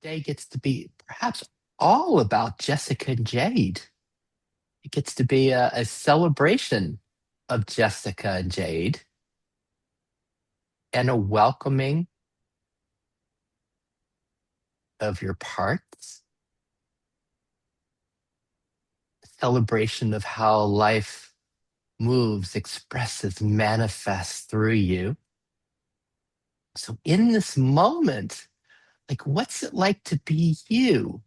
Today gets to be perhaps all about Jessica and Jade. It gets to be a celebration of Jessica and Jade and a welcoming of your parts, a celebration of how life moves, expresses, manifests through you. So, in this moment, like, what's it like to be you?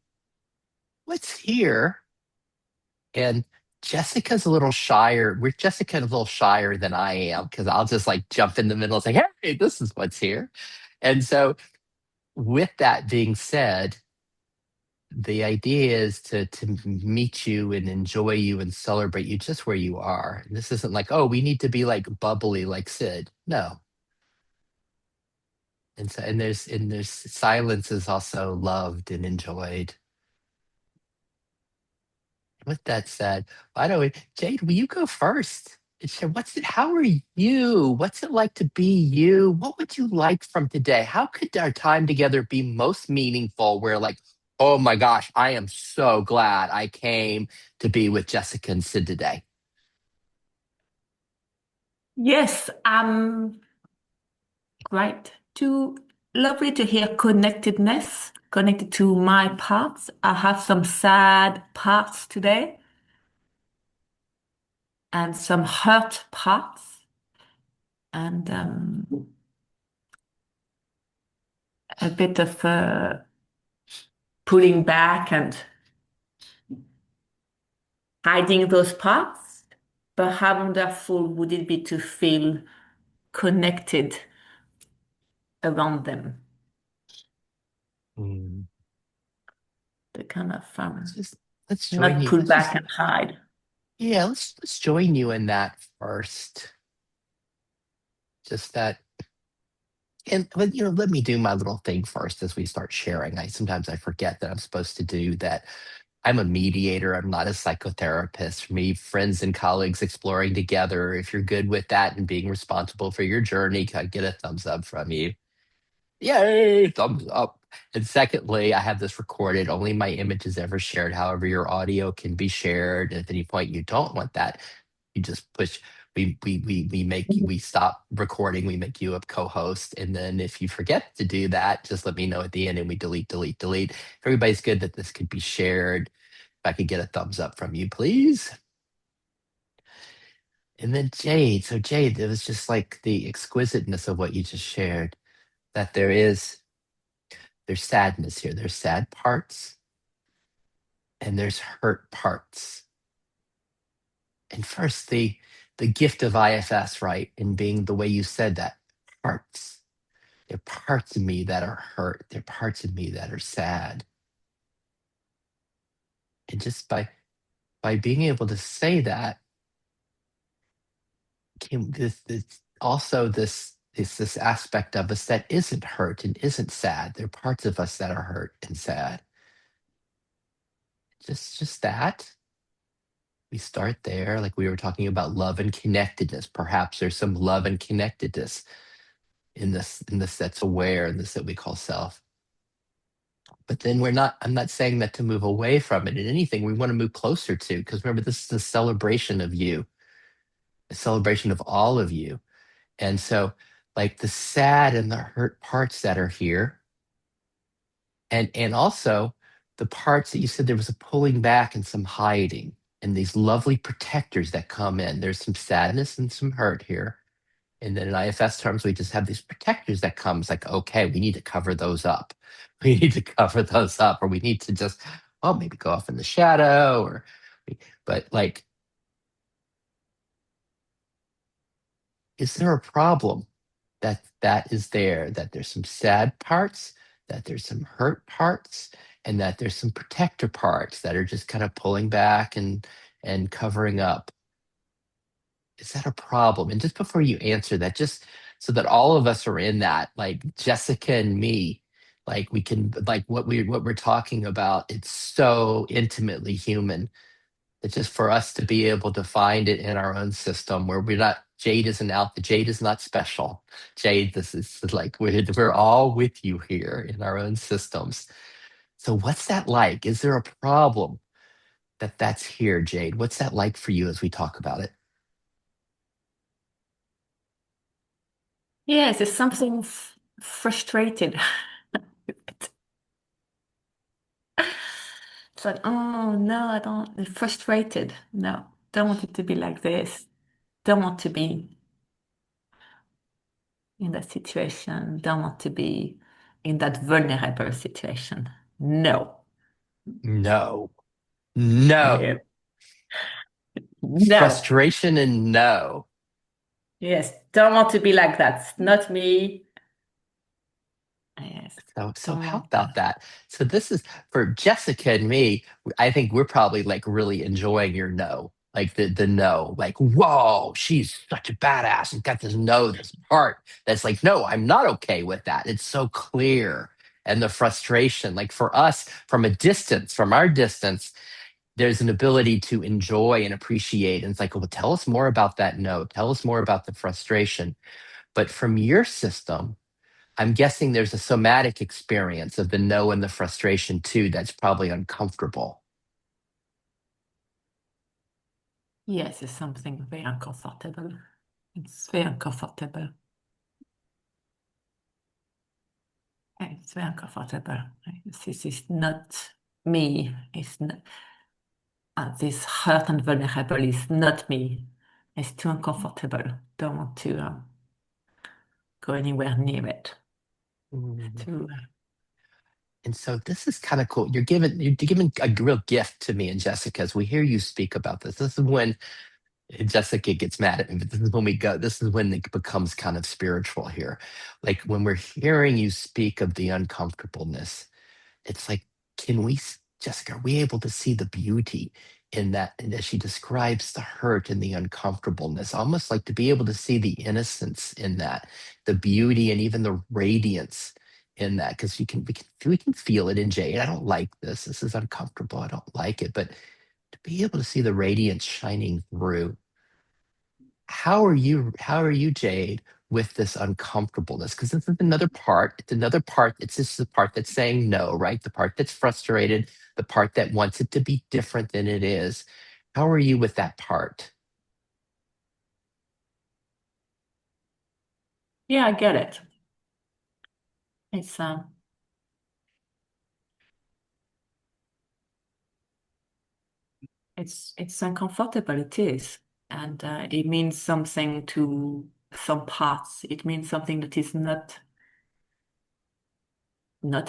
What's here? And Jessica's a little shyer. Jessica's a little shyer than I am because I'll just like jump in the middle and say, hey, this is what's here. And so, with that being said, the idea is to meet you and enjoy you and celebrate you just where you are. And this isn't like, oh, we need to be like bubbly like Sid. No. And so and there's silence is also loved and enjoyed. With that said, by the way, Jade, will you go first? And share how are you? What's it like to be you? What would you like from today? How could our time together be most meaningful where like, oh my gosh, I am so glad I came to be with Jessica and Sid today. Yes, great. Too lovely to hear connectedness, connected to my parts. I have some sad parts today and some hurt parts and a bit of pulling back and hiding those parts. But how wonderful would it be to feel connected around them? Mm. The kind of Let's join not you. pull back and hide. Yeah, let's join you in that first. Just that. And but let me do my little thing first as we start sharing. I sometimes forget that I'm supposed to do that. I'm a mediator. I'm not a psychotherapist. For me, friends and colleagues exploring together. If you're good with that and being responsible for your journey, can I get a thumbs up from you? Yay, thumbs up. And secondly, I have this recorded. Only my image is ever shared. However, your audio can be shared. And at any point you don't want that, you just push. We stop recording. We make you a co-host, and then if you forget to do that, just let me know at the end, and we delete. If everybody's good that this could be shared, if I could get a thumbs up from you, please. And then Jade. So Jade, it was just like the exquisiteness of what you just shared. That there's sadness here. There's sad parts and there's hurt parts. And first, the gift of IFS, right? And being the way you said that, parts. There are parts of me that are hurt. There are parts of me that are sad. And just by being able to say that, came this also this aspect of us that isn't hurt and isn't sad. There are parts of us that are hurt and sad. Just that. We start there, like we were talking about love and connectedness. Perhaps there's some love and connectedness in this that's aware, in this that we call self. But then I'm not saying that to move away from it in anything. We want to move closer to, because remember, this is a celebration of you, a celebration of all of you. And so, like the sad and the hurt parts that are here, and also the parts that you said there was a pulling back and some hiding, and these lovely protectors that come in. There's some sadness and some hurt here. And then in IFS terms, we just have these protectors that comes like, okay, we need to cover those up. We need to cover those up, or we need to just, oh, maybe go off in the shadow, but like, is there a problem that is there, that there's some sad parts, that there's some hurt parts, and that there's some protector parts that are just kind of pulling back and covering up? Is that a problem? And just before you answer that, just so that all of us are in that, like Jessica and me, like we can, like what we're talking about, it's so intimately human. It's just for us to be able to find it in our own system where we're not, Jade isn't out, the Jade is not special. Jade, this is like we're all with you here in our own systems. So what's that like? Is there a problem that's here, Jade? What's that like for you as we talk about it? Yes, there's something frustrated. It's like, oh no, I don't, frustrated. No, don't want it to be like this. Don't want to be in that situation. Don't want to be in that vulnerable situation. No. No. No. Eh, no. Frustration and no. Yes, don't want to be like that. Not me. Yes, So don't how want that. about that? So this is for Jessica and me. I think we're probably like really enjoying your no, like the no, like whoa, she's such a badass and got this no, this part that's like no, I'm not okay with that. It's so clear, and the frustration, like for us from a distance, from our distance, there's an ability to enjoy and appreciate. And it's like, well, tell us more about that no. Tell us more about the frustration. But from your system, I'm guessing there's a somatic experience of the no and the frustration too that's probably uncomfortable. Yes, it's something very uncomfortable. It's very uncomfortable. It's very uncomfortable. This is not me. It's not, this hurt and vulnerable is not me. It's too uncomfortable. Don't want to go anywhere near it. Mm. Too, And so this is kind of cool. You're giving a real gift to me and Jessica as we hear you speak about this. This is when Jessica gets mad at me, but this is when we go. This is when it becomes kind of spiritual here. Like when we're hearing you speak of the uncomfortableness, it's like, can we, Jessica, are we able to see the beauty in that? And as she describes the hurt and the uncomfortableness, almost like to be able to see the innocence in that, the beauty and even the radiance in that, because we can feel it in Jade. I don't like this. This is uncomfortable. I don't like it. But to be able to see the radiance shining through, how are you, Jade, with this uncomfortableness? Because this is another part. It's another part. It's just the part that's saying no, right? The part that's frustrated, the part that wants it to be different than it is. How are you with that part? yeah, I get it. It's it's uncomfortable. It is, and it means something to some parts. It means something that is not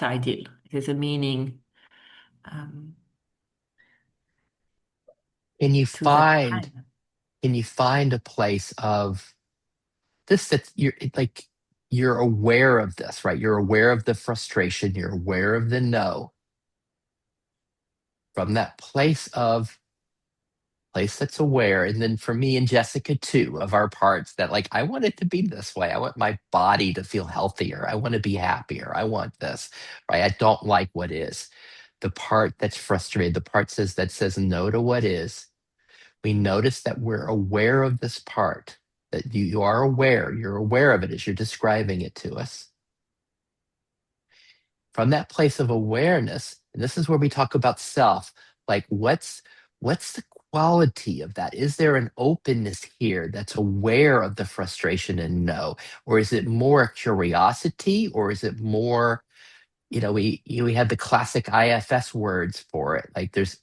ideal. There's a meaning um, Can you to that find time. can you find a place of this that you're aware of this, right? You're aware of the frustration, you're aware of the no from that place that's aware. And then for me and Jessica too, of our parts that like, I want it to be this way. I want my body to feel healthier. I want to be happier. I want this, right? I don't like what is. The part that's frustrated, the part that says no to what is. We notice that we're aware of this part, that you are aware, you're aware of it as you're describing it to us. From that place of awareness, and this is where we talk about self, like what's the quality of that? Is there an openness here that's aware of the frustration and no? Or is it more curiosity? Or is it more, we have the classic IFS words for it. Like there's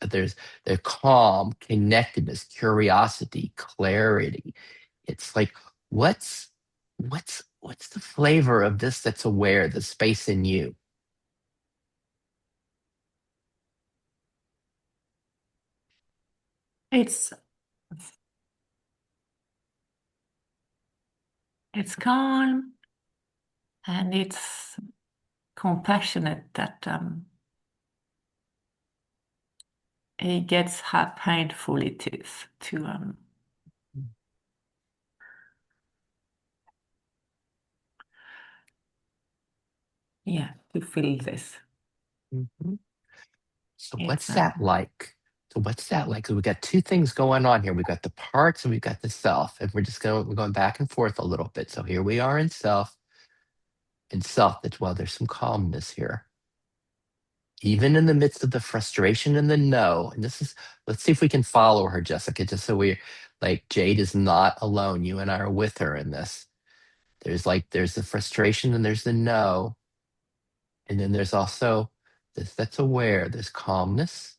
the calm, connectedness, curiosity, clarity. It's like what's the flavor of this that's aware, the space in you? It's it's calm and it's compassionate that it gets how painful it is to yeah, to feel this. Mhm. So It's what's that like? So what's that like? So we got two things going on here. We've got the parts and we've got the self, and we're going back and forth a little bit. So here we are in self. In self, that's well, there's some calmness here. even in the midst of the frustration and the no, and this is, let's see if we can follow her, Jessica, just so we like Jade is not alone. You and I are with her in this. There's the frustration and there's the no. And then there's also this that's aware, there's calmness.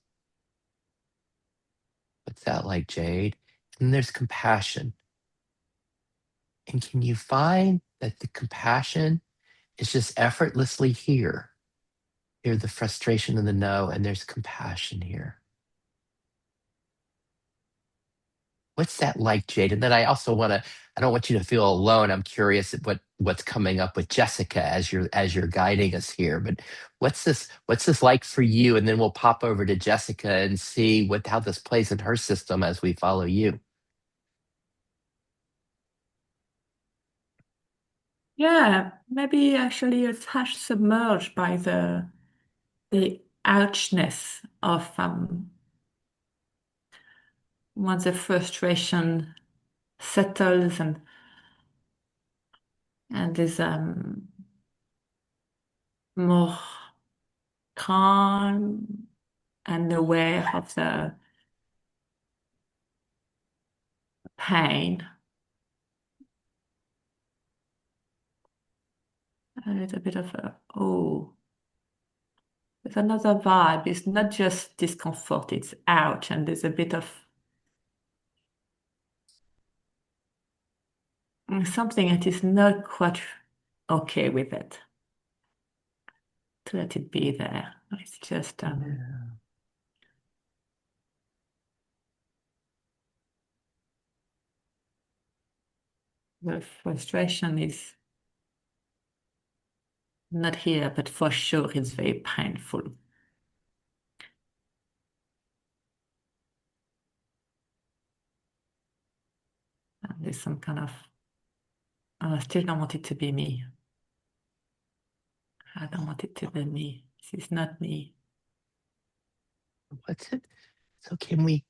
What's that like, Jade? And there's compassion. And can you find that the compassion is just effortlessly here? Hear the frustration and the no, and there's compassion here. What's that like, Jade? And then I also want to, I don't want you to feel alone. I'm curious at what's coming up with Jessica as you're guiding us here. But what's this like for you? And then we'll pop over to Jessica and see what how this plays in her system as we follow you. Yeah, maybe actually a touch submerged by the ouchness of once the frustration settles and is more calm and aware of the pain. A little bit of a oh, there's another vibe. It's not just discomfort, it's ouch, and there's a bit of something that is not quite okay with it. To let it be there. It's just Yeah. the frustration is not here, but for sure it's very painful. And there's some kind of, oh, I still don't want it to be me. I don't want it to be me. This is not me. What's it? So can we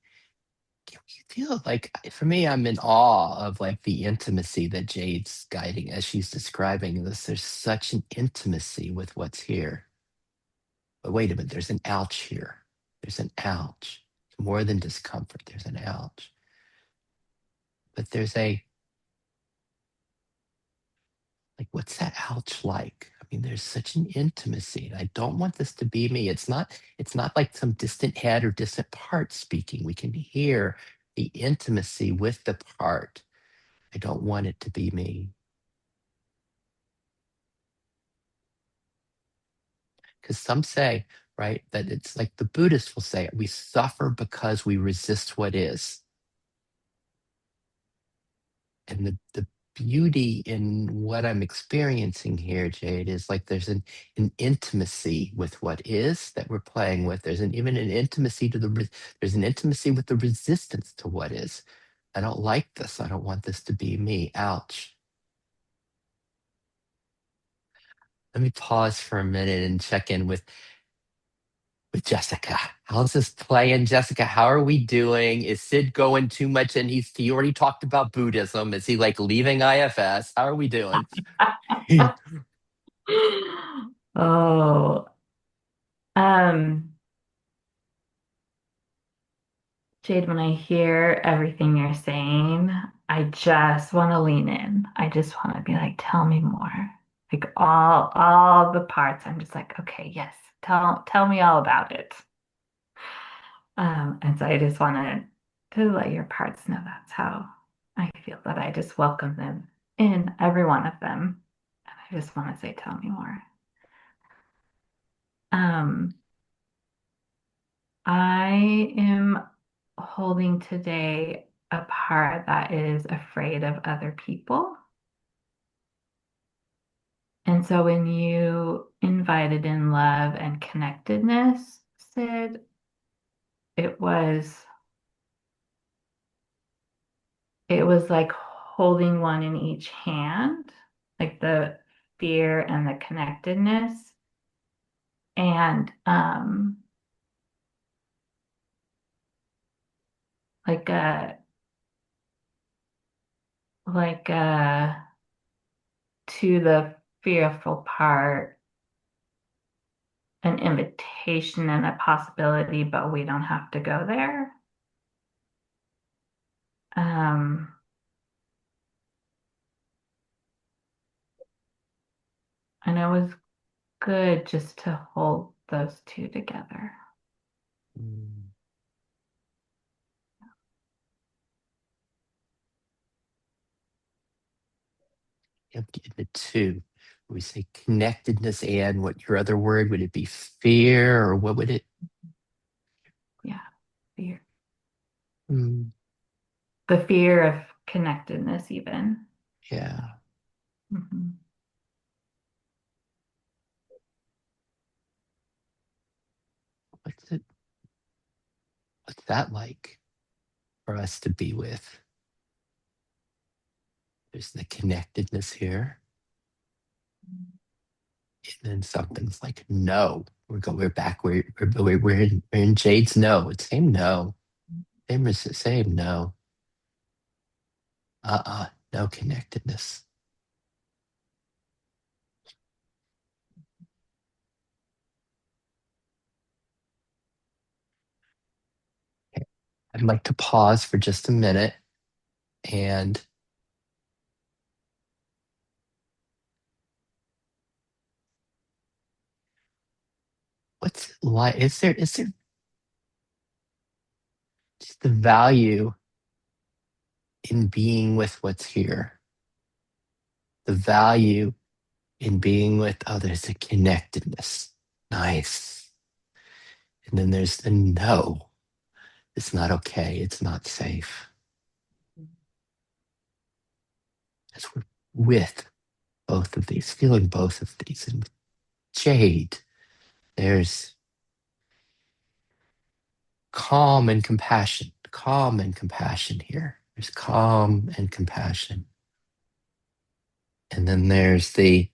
feel like for me, I'm in awe of like the intimacy that Jade's guiding as she's describing this. There's such an intimacy with what's here. But wait a minute, there's an ouch here. There's an ouch. More than discomfort, there's an ouch. But there's a, like, what's that ouch like? I mean, there's such an intimacy. And I don't want this to be me. It's not like some distant head or distant part speaking. We can hear the intimacy with the part. I don't want it to be me. Because some say, right, that it's like the Buddhists will say, we suffer because we resist what is. And the beauty in what I'm experiencing here, Jade, is like there's an intimacy with what is that we're playing with. There's even an intimacy to there's an intimacy with the resistance to what is. I don't like this. I don't want this to be me. Ouch. Let me pause for a minute and check in with Jessica. How's this playing, Jessica? How are we doing? Is Sid going too much? And he already talked about Buddhism. Is he like leaving IFS? How are we doing? Oh, um, Jade, when I hear everything you're saying, I just want to lean in. I just want to be like, tell me more. Like all the parts. I'm just like, okay, yes, tell me all about it. And so I just wanted to let your parts know that's how I feel that I just welcome them in, every one of them. And I just want to say, tell me more. Um, I am holding today a part that is afraid of other people. And so when you invited in love and connectedness, Sid, it was it was like holding one in each hand, like the fear and the connectedness. And like a like a to the fearful part, an invitation and a possibility, but we don't have to go there. And it was good just to hold those two together. Mm. The two. We say connectedness, and what your other word would it be? Fear, or what would it? Yeah, fear. Mm. The fear of connectedness, even. Yeah. Mm-hmm. What's it? What's that like for us to be with? There's the connectedness here, and then something's like no. We're back. We're in Jade's no. It's same no. Same no. No connectedness. Okay. I'd like to pause for just a minute and what's it like? Is there just the value in being with what's here? The value in being with others, the connectedness. Nice. And then there's the no. It's not okay. It's not safe. As we're with both of these, feeling both of these. And Jade, there's calm and compassion here. There's calm and compassion. And then there's the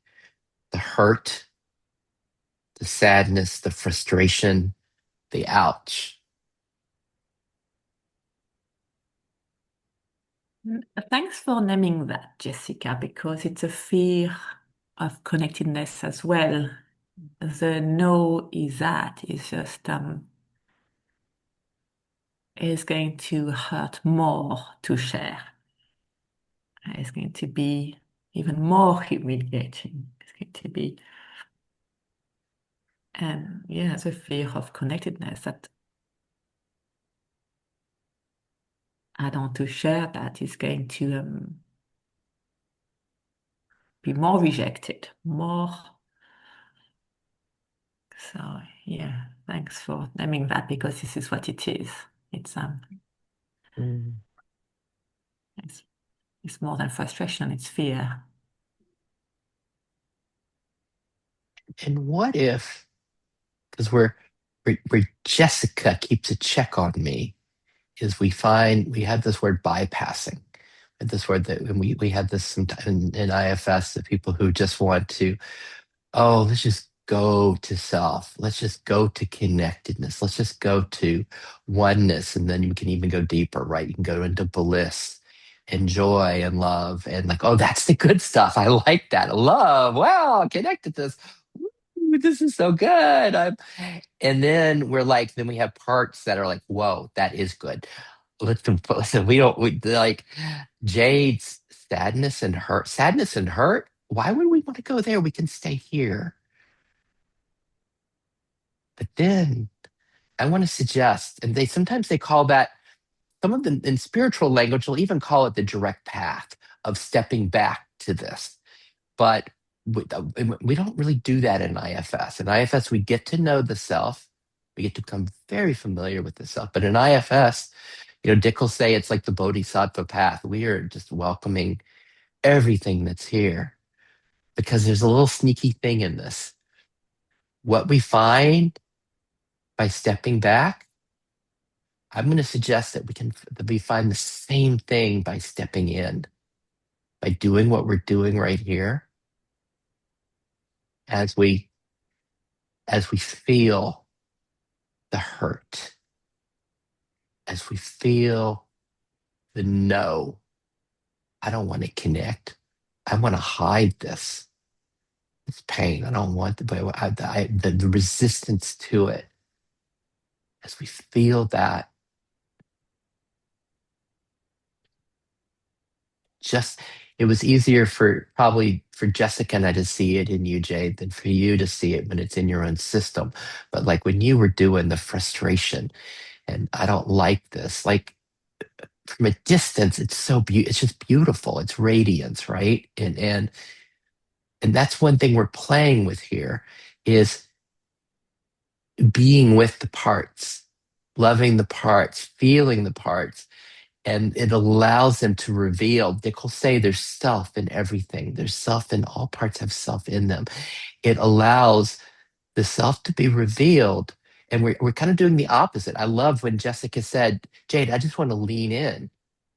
hurt, the sadness, the frustration, the ouch. Thanks for naming that, Jessica, because it's a fear of connectedness as well. The no is that is just is going to hurt more to share. It's going to be even more humiliating. It's going to be, and yeah, the fear of connectedness that I don't want to share that is going to be more rejected, more. So yeah, thanks for naming that because this is what it is. It's Mm. it's, it's more than frustration, it's fear. And what if, because where Jessica keeps a check on me, is we had this word bypassing. We had this word that and we had this sometime in IFS, the people who just want to, oh, let's just go to self. Let's just go to connectedness. Let's just go to oneness. And then you can even go deeper, right? You can go into bliss and joy and love. And like, oh, that's the good stuff. I like that. Love. Wow, connectedness. Ooh, this is so good. And then we're like, then we have parts that are like, whoa, that is good. Listen, we like Jade's sadness and hurt. Why would we want to go there? We can stay here. But then I want to suggest, and they call that, some of them in spiritual language will even call it the direct path of stepping back to this. But we don't really do that in IFS. In IFS, we get to know the self. We get to become very familiar with the self. But in IFS, Dick will say it's like the Bodhisattva path. We are just welcoming everything that's here because there's a little sneaky thing in this. What we find by stepping back, I'm going to suggest that we find the same thing by stepping in, by doing what we're doing right here as we feel the hurt, as we feel the no, I don't want to connect. I want to hide this. this pain. I don't want the resistance to it. As we feel that, just it was easier probably for Jessica and I to see it in you, Jade, than for you to see it when it's in your own system. But like when you were doing the frustration, and I don't like this, like from a distance, it's so beautiful. It's just beautiful. It's radiance, right? And that's one thing we're playing with here is being with the parts, loving the parts, feeling the parts, and it allows them to reveal. Dick will say there's self in everything. There's self in all parts have self in them. It allows the self to be revealed. And we're kind of doing the opposite. I love when Jessica said, Jade, I just want to lean in.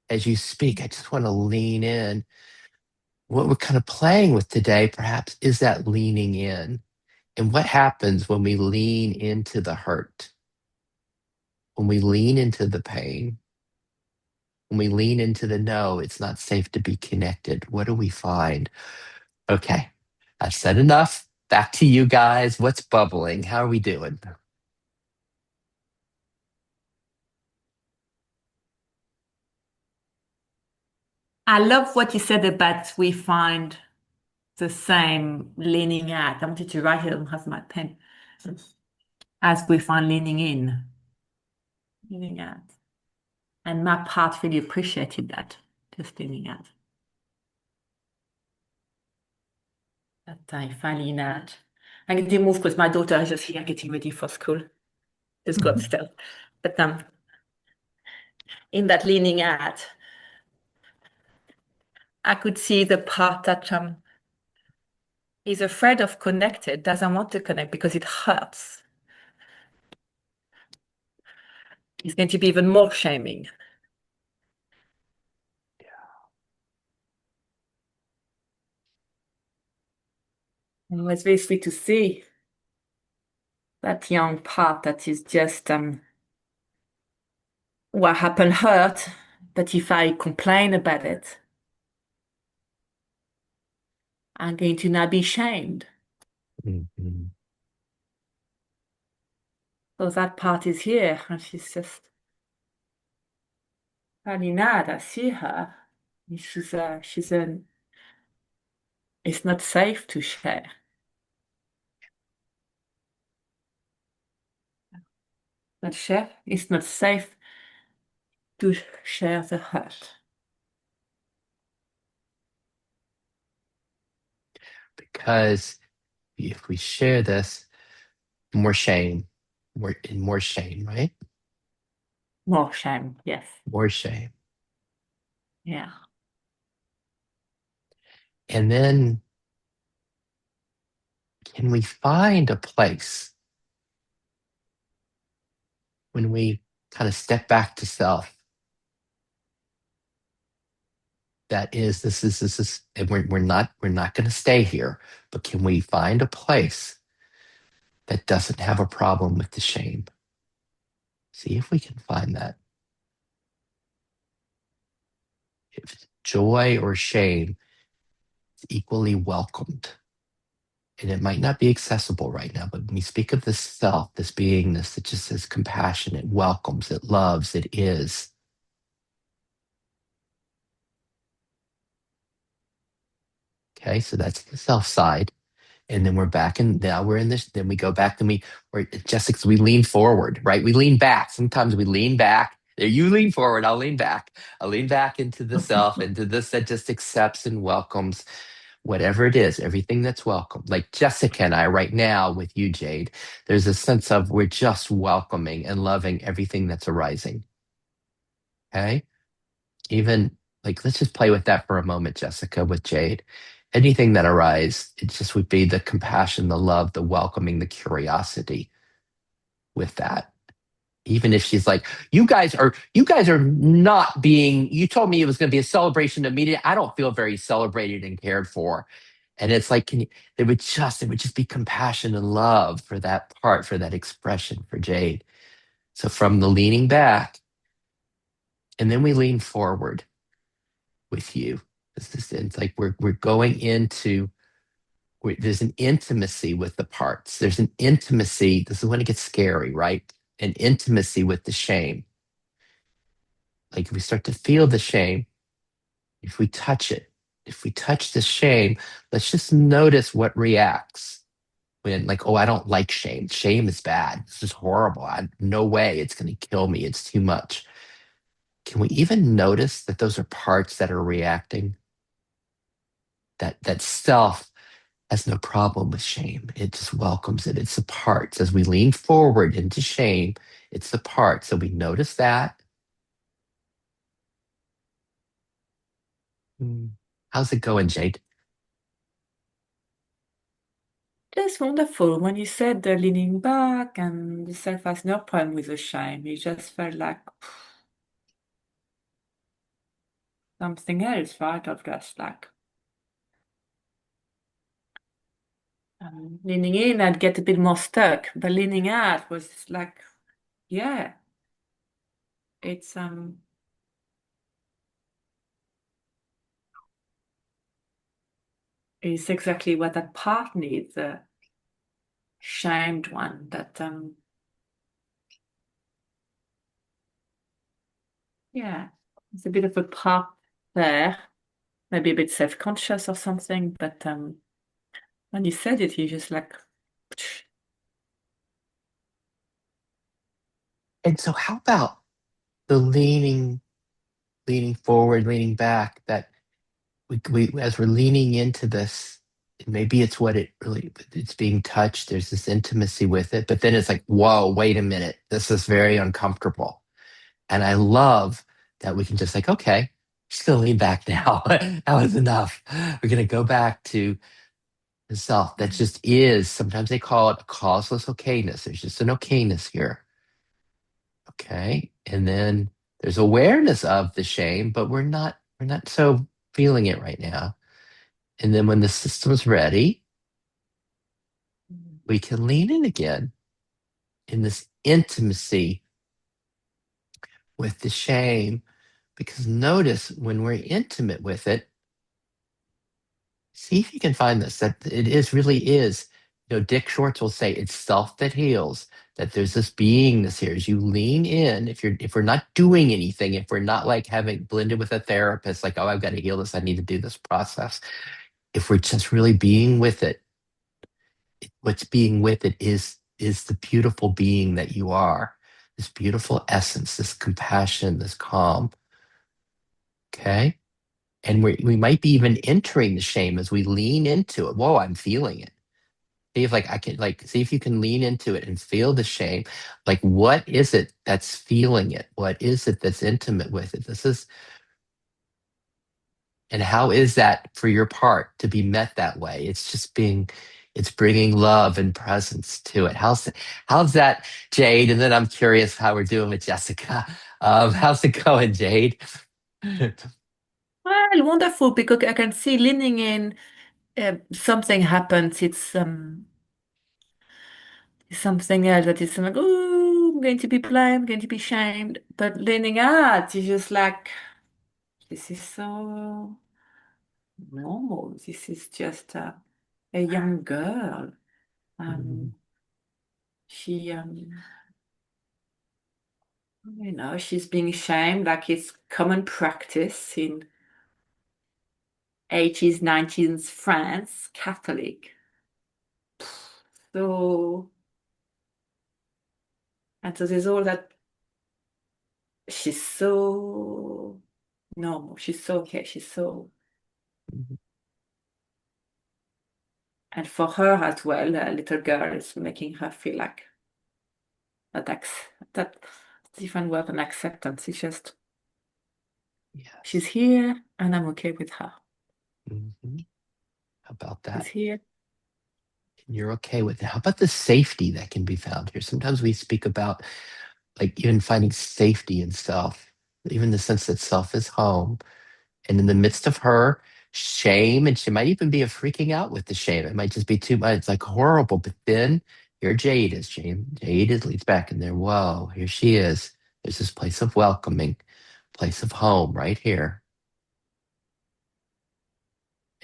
As you speak, I just want to lean in. What we're kind of playing with today, perhaps, is that leaning in. And what happens when we lean into the hurt? When we lean into the pain? When we lean into the no, it's not safe to be connected. What do we find? Okay, I've said enough. Back to you guys. What's bubbling? How are we doing? I love what you said about we find the same leaning out. I wanted to write it on half my pen. As we find leaning in, leaning out. And my part really appreciated that, just leaning out. That I find leaning out. I'm going to move because my daughter is just here getting ready for school. Just go upstairs. But in that leaning out, I could see the part that is afraid of connected, doesn't want to connect because it hurts. It's going to be even more shaming. And it was very sweet to see that young part that is just what happened hurt, but if I complain about it, I'm going to now be shamed. Mhm. So that part is here, and she's just funny now I see her. It's not safe to share. Not share. It's not safe to share the hurt. Because if we share this, more shame, more shame, right? More shame, yes. More shame. Yeah. And then can we find a place when we kind of step back to self that is this is and we're not going to stay here, but can we find a place that doesn't have a problem with the shame? See if we can find that. If it's joy or shame, it's equally welcomed. And it might not be accessible right now, but when we speak of this self, this beingness that just says compassion, it welcomes, it loves, it is. Okay, so that's the self side. And then we're back, and now we're in this. Then we go back, and we lean forward, right? We lean back. Sometimes we lean back. There, you lean forward, I'll lean back. I'll lean back into the self, into this that just accepts and welcomes whatever it is, everything that's welcome. Like Jessica and I right now with you, Jade, there's a sense of we're just welcoming and loving everything that's arising. Okay? Even like let's just play with that for a moment, Jessica, with Jade. Anything that arises, it just would be the compassion, the love, the welcoming, the curiosity with that. Even if she's like, you guys are not being, you told me it was going to be a celebration of media. I don't feel very celebrated and cared for. And it's like, it would just be compassion and love for that part, for that expression for Jade. So from the leaning back, and then we lean forward with you. It's like we're going into there's an intimacy with the parts. There's an intimacy. This is when it gets scary, right? An intimacy with the shame. Like if we start to feel the shame, if we touch it, if we touch the shame, let's just notice what reacts when, like, oh, I don't like shame. Shame is bad. This is horrible. No way. It's going to kill me. It's too much. Can we even notice that those are parts that are reacting? That self has no problem with shame. It just welcomes it. It's the parts. As we lean forward into shame, it's the parts. So we notice that. Hmm. How's it going, Jade? That's wonderful. When you said the leaning back and the self has no problem with the shame, it just felt like something else, right? Of just like leaning in, I'd get a bit more stuck, but leaning out was like, yeah, it's it's exactly what that part needs, the shamed one. That yeah, it's a bit of a part there, maybe a bit self-conscious or something, but when you said it, you just like, And so how about the leaning forward, leaning back, that we as we're leaning into this, maybe it's what it really, it's being touched, there's this intimacy with it, but then it's like, whoa, wait a minute, this is very uncomfortable. And I love that we can just like, okay, just gonna lean back now. That was enough. We're gonna go back to the self that just is. Sometimes they call it a causeless okayness. There's just an okayness here. Okay. And then there's awareness of the shame, but we're not so feeling it right now. And then when the system's ready, we can lean in again in this intimacy with the shame. Because notice when we're intimate with it, see if you can find this, that it is really is. Dick Schwartz will say it's self that heals, that there's this beingness here. As you lean in, if we're not doing anything, if we're not like having blended with a therapist, like, oh, I've got to heal this, I need to do this process. If we're just really being with it, what's being with it is the beautiful being that you are, this beautiful essence, this compassion, this calm. Okay. And we might be even entering the shame as we lean into it. Whoa, I'm feeling it. See if like I can like see if you can lean into it and feel the shame. Like what is it that's feeling it? What is it that's intimate with it? And how is that for your part to be met that way? It's bringing love and presence to it. How's that, Jade? And then I'm curious how we're doing with Jessica. How's it going, Jade? well, wonderful, because I can see leaning in, something happens. It's something else that is like, oh, I'm going to be blamed, I'm going to be shamed. But leaning out is just like, this is so normal. This is just a young girl. Um, she, she's being shamed like it's common practice in 80s, 90s France, Catholic. So, and so there's all that. She's so normal. She's so okay. She's so, and for her as well, a little girl is making her feel like that different word than acceptance. It's just she's Yes. here and I'm okay with her. Mhm. How about She's that? here. You're okay with it. How about the safety that can be found here? Sometimes we speak about like even finding safety in self, even the sense that self is home. And in the midst of her shame, and she might even be a freaking out with the shame. It might just be too much. It's like horrible. But then here Jade is. Jade is leads back in there. Whoa, here she is. There's this place of welcoming, place of home right here.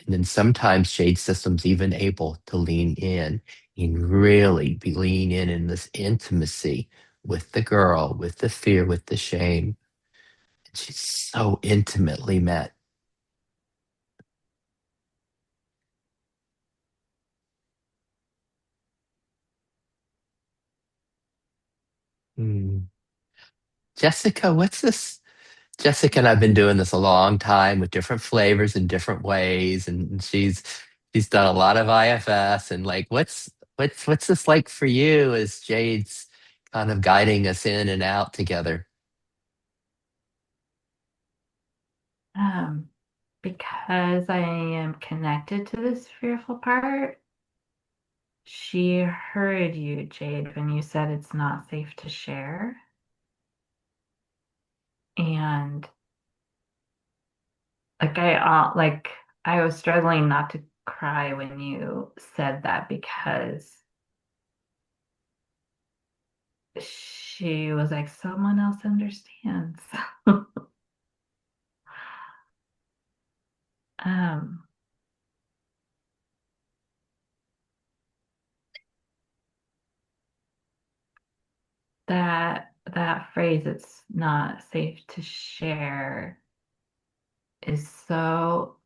And then sometimes Jade System's even able to lean in and really lean in this intimacy with the girl, with the fear, with the shame. And she's so intimately met. Hmm. Jessica, what's this? Jessica and I've been doing this a long time with different flavors and different ways, and she's done a lot of IFS. And like, what's this like for you as Jade's kind of guiding us in and out together? Um, because I am connected to this fearful part, she heard you, Jade, when you said it's not safe to share. And I was struggling not to cry when you said that because she was like, someone else understands. um, that phrase, it's not safe to share, is so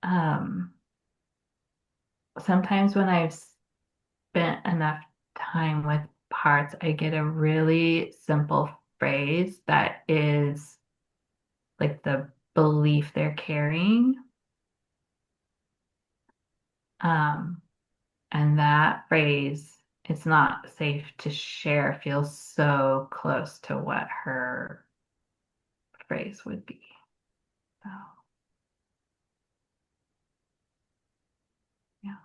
um sometimes when I've spent enough time with parts, I get a really simple phrase that is like the belief they're carrying. Um, and that phrase, it's not safe to share, feels so close to what her phrase would be. So, yeah.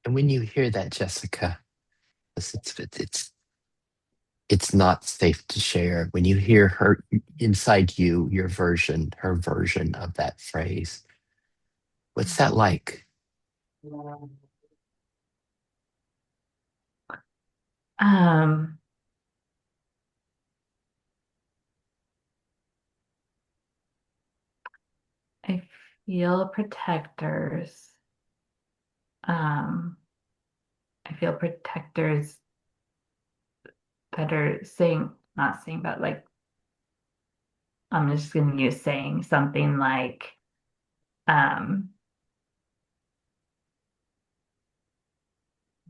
And when you hear that, Jessica, it's not safe to share. When you hear her inside you, your version, her version of that phrase, what's that like? Um, I feel protectors. Um, I feel protectors that are saying, not saying, but like, I'm just going to use saying something like, um,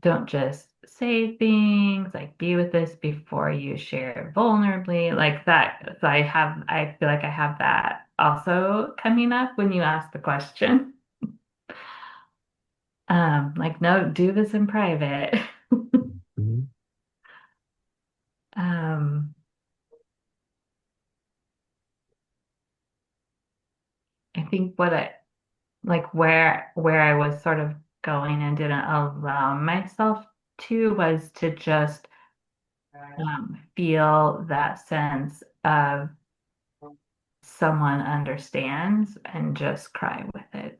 don't just say things, like be with this before you share vulnerably, like that. So I feel like I have that also coming up when you ask the question. Like, no, do this in private. Mhm. Um, I think where I was sort of going and didn't allow myself to was to just feel that sense of someone understands and just cry with it.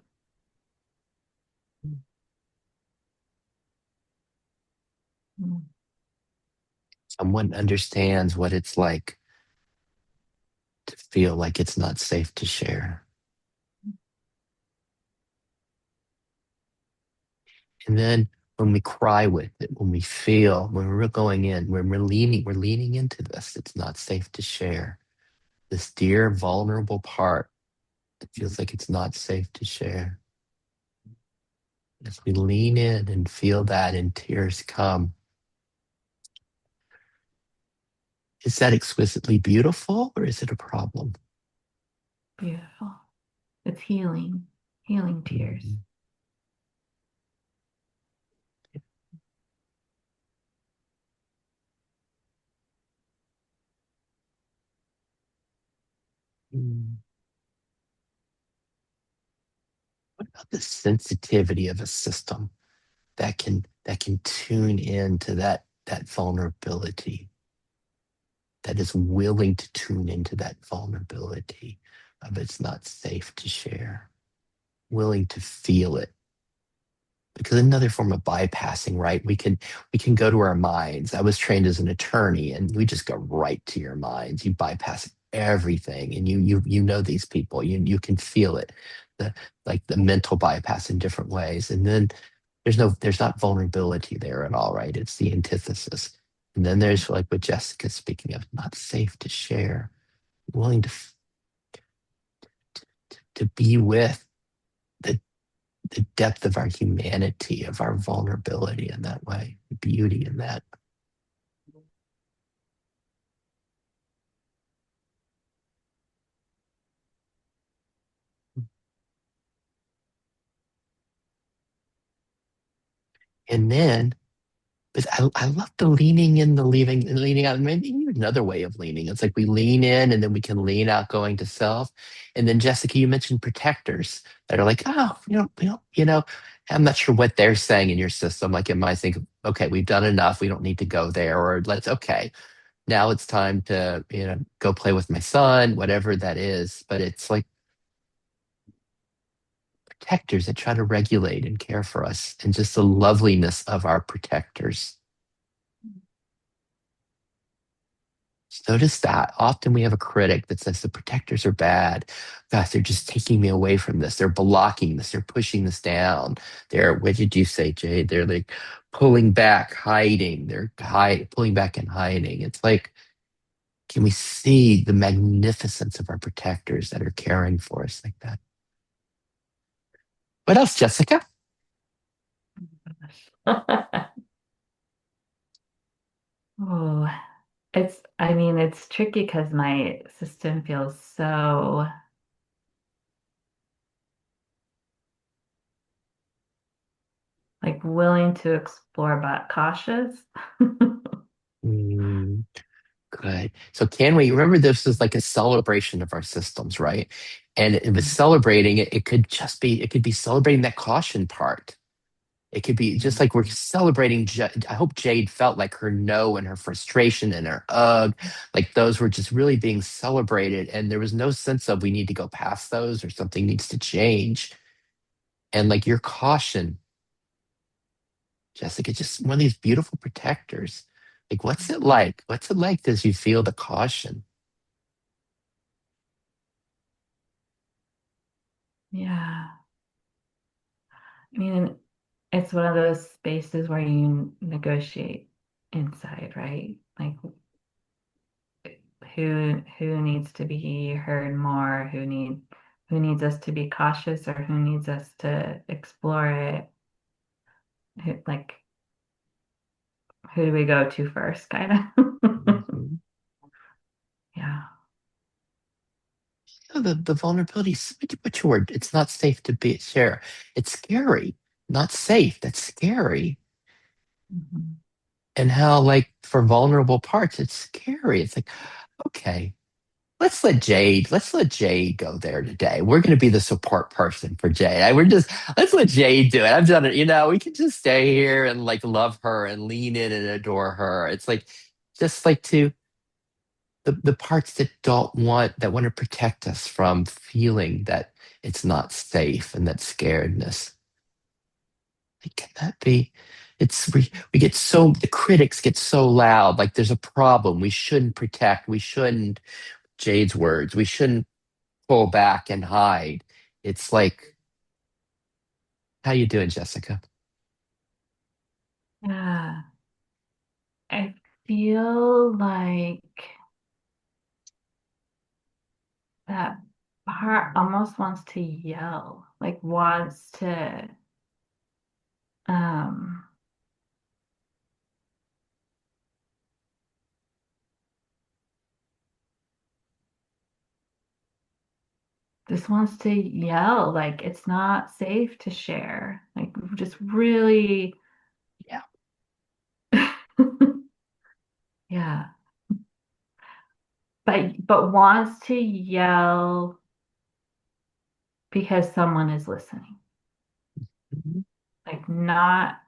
Mm. Someone understands what it's like to feel like it's not safe to share. And then when we cry with it, when we feel, when we're going in, when we're leaning into this, it's not safe to share. This dear, vulnerable part, it feels like it's not safe to share. As we lean in and feel that and tears come, is that exquisitely beautiful or is it a problem? Beautiful. It's healing, healing tears. Mhm. Mm. What about the sensitivity of a system that can tune into that vulnerability, that is willing to tune into that vulnerability of it's not safe to share, willing to feel it? Because another form of bypassing, right? We can go to our minds. I was trained as an attorney, and we just go right to your minds. You bypass everything, and you know these people, you can feel it, the like the mental bypass in different ways, and then there's not vulnerability there at all, right? It's the antithesis. And then there's like what Jessica's speaking of, not safe to share, willing to be with the the depth of our humanity, of our vulnerability in that way, the beauty in that. And then, but I love the leaning in, the leaving and leaning out. And maybe another way of leaning. It's like we lean in and then we can lean out going to self. And then Jessica, you mentioned protectors that are like, oh, I'm not sure what they're saying in your system. Like it might think, okay, we've done enough. We don't need to go there. Or okay, now it's time to, go play with my son, whatever that is. But it's like protectors that try to regulate and care for us, and just the loveliness of our protectors. Notice that often we have a critic that says the protectors are bad. Gosh, they're just taking me away from this. They're blocking this. They're pushing this down. What did you say, Jade? They're like pulling back, hiding. They're pulling back and hiding. It's like, can we see the magnificence of our protectors that are caring for us like that? What else, Jessica? Oh, I mean, it's tricky because my system feels so like willing to explore but cautious. Mm, good. So can we remember this is like a celebration of our systems, right? And it was celebrating it. It could be celebrating that caution part. It could be just like we're celebrating. I hope Jade felt like her no and her frustration and her ugh, like those were just really being celebrated. And there was no sense of we need to go past those or something needs to change. And like your caution, Jessica, just one of these beautiful protectors. Like, what's it like? What's it like as you feel the caution? Yeah. I mean, it's one of those spaces where you negotiate inside, right? Like who needs to be heard more, who needs us to be cautious or who needs us to explore it. Like who do we go to first, kind of? Mhm. Yeah. The vulnerability, what's your word? It's not safe to be share. It's scary, not safe. That's scary. Mhm. And how, like, for vulnerable parts, it's scary. It's like, okay, let's let Jade go there today. We're going to be the support person for Jade. Let's let Jade do it. I've done it. We can just stay here and like love her and lean in and adore her. It's like, just like the parts that want to protect us from feeling that it's not safe and that scaredness. Like, can that be? We get so, the critics get so loud, like there's a problem. We shouldn't protect. We shouldn't, Jade's words, we shouldn't pull back and hide. It's like, how you doing, Jessica? Yeah. I feel like that part almost wants to yell, like wants to um just wants to yell like it's not safe to share. Like just really Yeah. yeah. But wants to yell because someone is listening. Mhm. Like not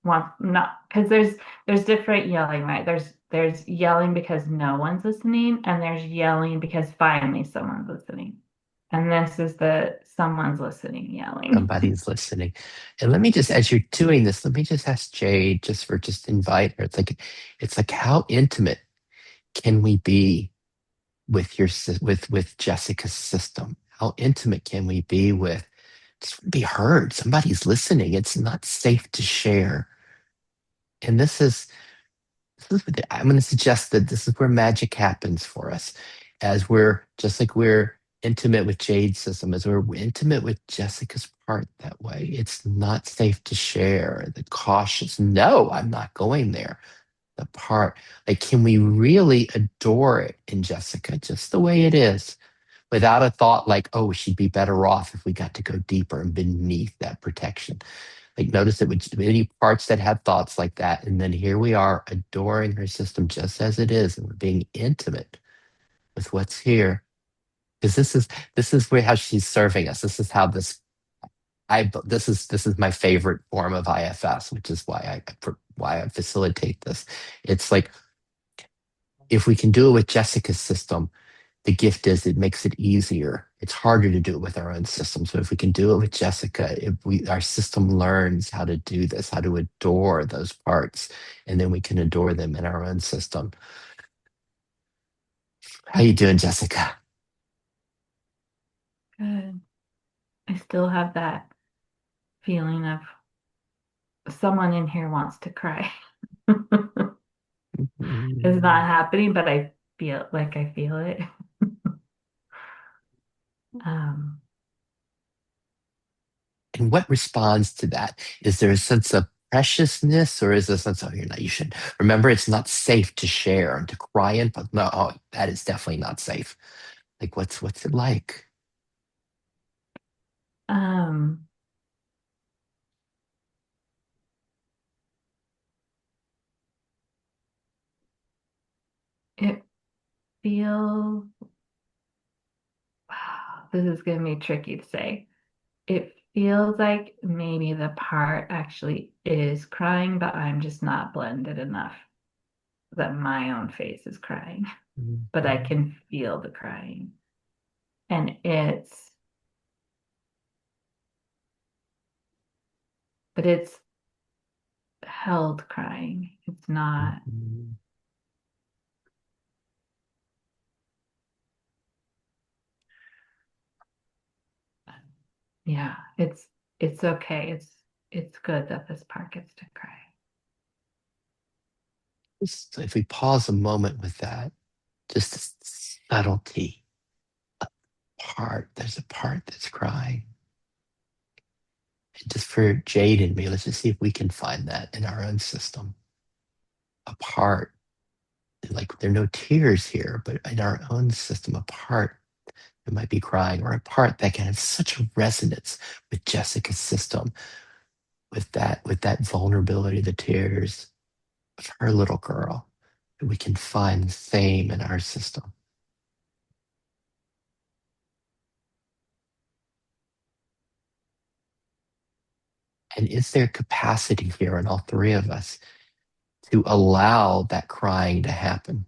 because there's different yelling, right? There's yelling because no one's listening, and there's yelling because finally someone's listening. And this is the someone's listening yelling. Somebody's listening. And let me just, as you're doing this, let me just ask Jade, just invite her. It's like, how intimate can we be with with Jessica's system? How intimate can we be with just be heard? Somebody's listening. It's not safe to share. And I'm going to suggest that this is where magic happens for us, as we're just like we're intimate with Jade's system, as we're intimate with Jessica's part that way. It's not safe to share. The cautious, no, I'm not going there. The part, like, can we really adore it in Jessica just the way it is, without a thought like, oh, she'd be better off if we got to go deeper and beneath that protection? Like, notice that with any parts that have thoughts like that, and then here we are adoring her system just as it is, and we're being intimate with what's here. Because this is where how she's serving us. This is how this is my favorite form of IFS, which is why I facilitate this. It's like if we can do it with Jessica's system, the gift is it makes it easier. It's harder to do it with our own system. So if we can do it with Jessica, if our system learns how to do this, how to adore those parts, and then we can adore them in our own system. How you doing, Jessica? Good. I still have that feeling of someone in here wants to cry. It's not happening, but I feel it. Um, And what responds to that? Is there a sense of preciousness, or is there a sense of you should remember it's not safe to share and to cry in, but no, oh, that is definitely not safe. Like what's it like? um, it feels, this is going to be tricky to say. It feels like maybe the part actually is crying, but I'm just not blended enough that my own face is crying, but I Mhm. can feel the crying. And it's held crying. It's not, Mhm. yeah, it's okay. It's good that this part gets to cry. Just if we pause a moment with that, just the subtlety of part, there's a part that's crying. And just for Jade and me, let's just see if we can find that in our own system. A part, like there are no tears here, but in our own system, a part that might be crying, or a part that can have such a resonance with Jessica's system, with that vulnerability, the tears of her little girl, that we can find the same in our system. And is there capacity here in all three of us to allow that crying to happen?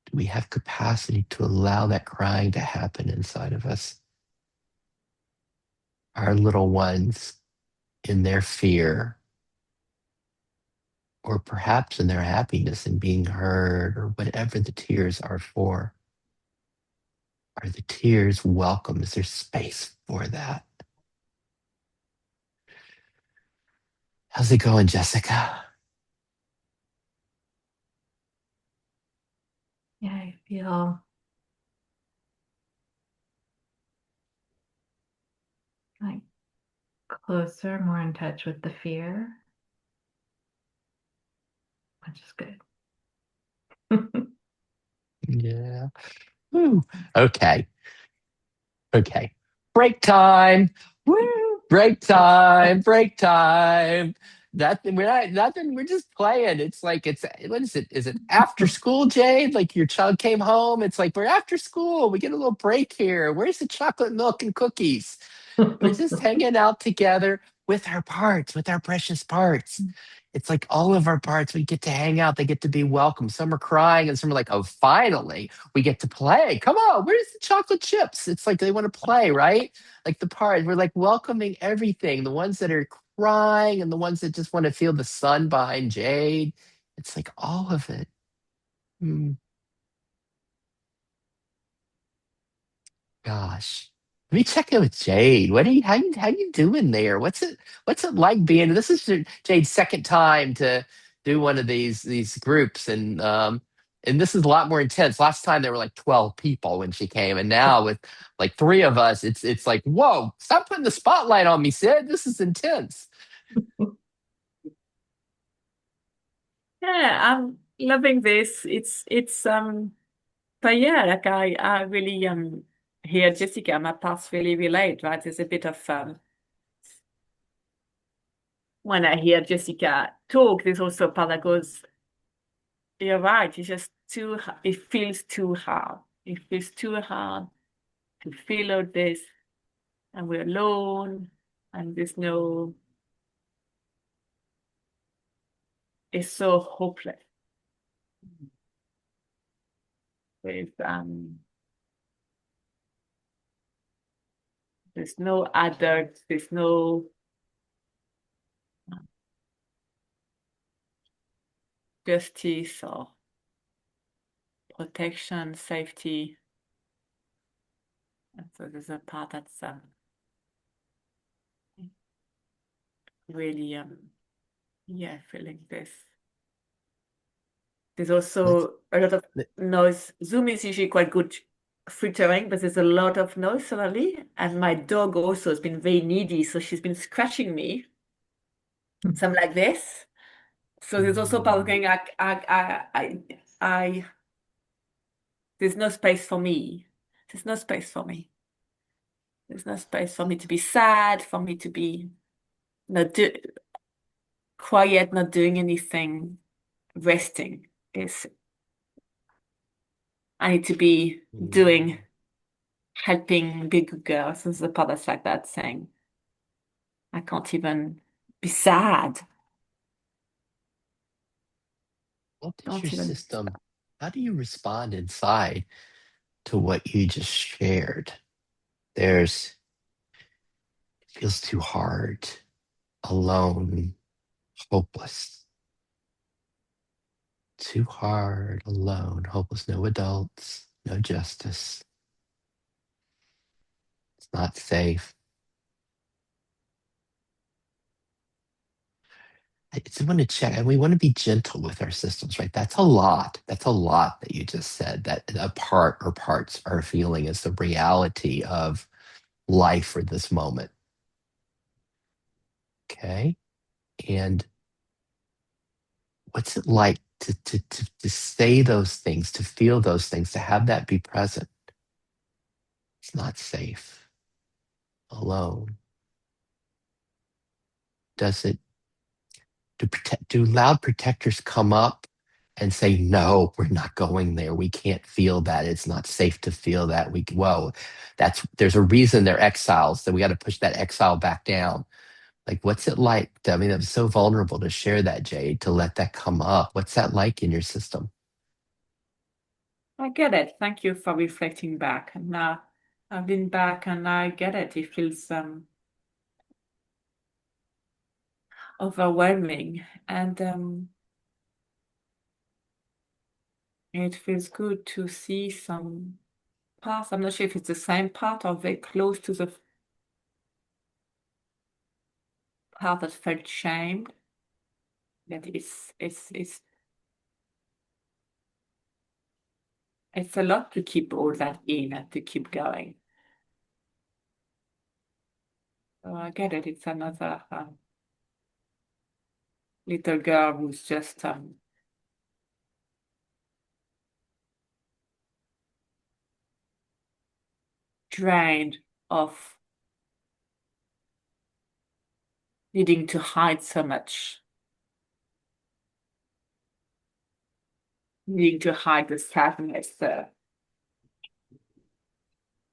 Do we have capacity to allow that crying to happen inside of us? Our little ones in their fear, or perhaps in their happiness and being heard, or whatever the tears are for. Are the tears welcome? Is there space for that? How's it going, Jessica? Yeah, I feel like closer, more in touch with the fear, which is good. Yeah. Woo. Okay. Okay. Break time. Woo! Break time. Break time. Nothing. We're not nothing. We're just playing. It's like it's what is it? Is it after school, Jade? Like your child came home. It's like we're after school. We get a little break here. Where's the chocolate milk and cookies? We're just hanging out together with our parts, with our precious parts. It's like all of our parts, we get to hang out. They get to be welcome. Some are crying, and some are like, oh, finally, we get to play. Come on, where's the chocolate chips? It's like they want to play, right? Like the part, we're like welcoming everything. The ones that are crying and the ones that just want to feel the sun behind Jade. It's like all of it. Hmm. Gosh. Let me check in with Jade. How you doing there? What's it like being this is Jade's second time to do one of these groups and this is a lot more intense. Last time there were like 12 people when she came, and now with like three of us, it's like, whoa, stop putting the spotlight on me, Sid. This is intense. Yeah, I'm loving this. It's but yeah, like I really hear Jessica, my paths really relate, right? There's a bit of when I hear Jessica talk, there's also a part that goes, you're right, it's just it feels too hard. It feels too hard to feel all this, and we're alone, and it's so hopeless. There's there's no adult, there's no justice or protection, safety. And so there's a part that's really yeah, feeling this. There's Let's also a lot of noise. Zoom is usually quite good filtering, but there's a lot of noise suddenly. And my dog also has been very needy, so she's been scratching me. So I'm like this. So there's also part of going, I there's no space for me. There's no space for me. There's no space for me to be sad, for me to be not do quiet, not doing anything, resting. Is I need to be doing, helping, be a good girl. So there's a part that's like that saying, I can't even be sad. what does your Don't even system, how do you respond inside to what you just shared? There's it feels too hard, alone, hopeless. Too hard, alone, hopeless, no adults, no justice. It's not safe. I just want to check, and we want to be gentle with our systems, right? That's a lot. That's a lot that you just said, that a part or parts are feeling is the reality of life for this moment. Okay. And what's it like to say those things, to feel those things, to have that be present? It's not safe alone. Does it do loud protectors come up and say, no, we're not going there, we can't feel that, it's not safe to feel that, there's a reason they're exiles, that we got to push that exile back down? Like, what's it like? I mean, I'm so vulnerable to share that, Jade, to let that come up. What's that like in your system? I get it. Thank you for reflecting back. And now I've been back and I get it. It feels overwhelming. And it feels good to see some parts. I'm not sure if it's the same part or very close to the part that felt shamed. That it's a lot to keep all that in and to keep going. So I get it. It's another little girl who's just drained of needing to hide so much, needing to hide the sadness, the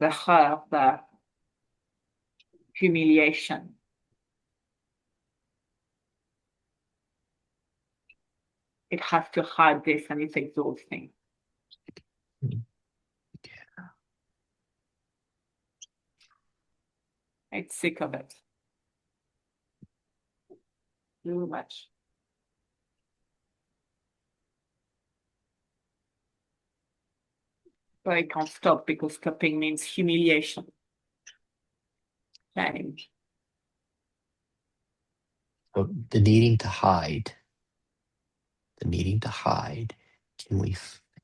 hurt, the humiliation. It has to hide this and it's exhausting. It's sick of it. Too much. But I can't stop because stopping means humiliation. Shame. So the needing to hide, the needing to hide. Can we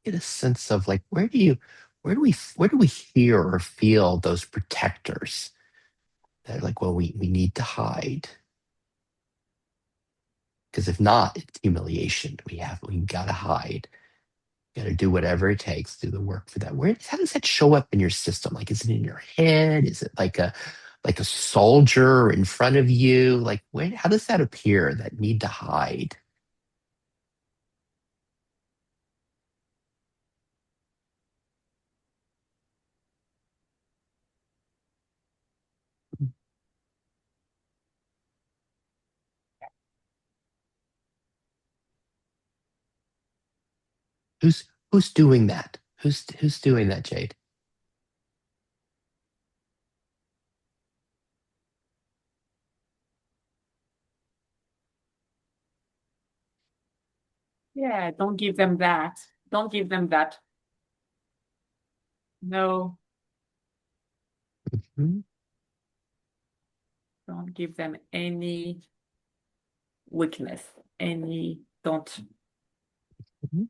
get a sense of like where do we hear or feel those protectors that are like, well, we need to hide? Because if not, it's humiliation. We gotta hide. Gotta do whatever it takes, do the work for that. How does that show up in your system? Like, is it in your head? Is it like a soldier in front of you? Like, how does that appear? That need to hide? Who's doing that? Who's doing that, Jade? Yeah, don't give them that. Don't give them that. No, Hmm? don't give them any weakness. Don't. Mhm.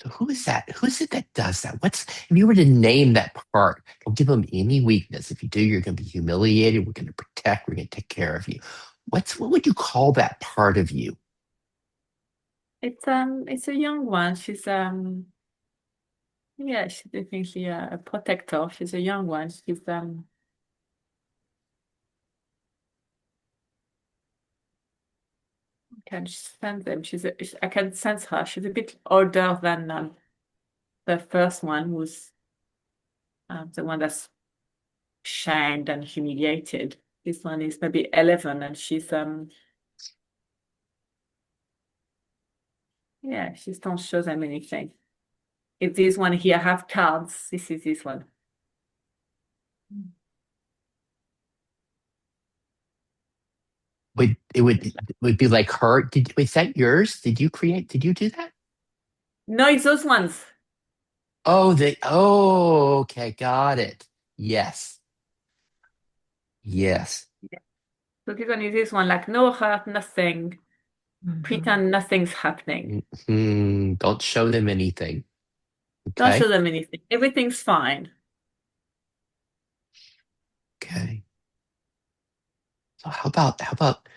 So who is that? Who is it that does that? If you were to name that part, don't give them any weakness. If you do, you're going to be humiliated. We're going to protect. We're going to take care of you. What would you call that part of you? It's a young one. Yeah, she's definitely a protector. She's a young one. I can sense them. I can sense her. She's a bit older than the first one, who's the one that's shamed and humiliated. This one is maybe 11, and yeah, she don't show them anything. If this one here have cards, this is this one. Would be like her. Was that yours? Did you do that? No, it's those ones. Okay, got it. Yes. Yes. Yeah. So this one is this one, like no hurt, nothing. Mhm. Pretend nothing's happening. Don't show them anything. Don't Okay. show them anything. Everything's fine. Okay. So how about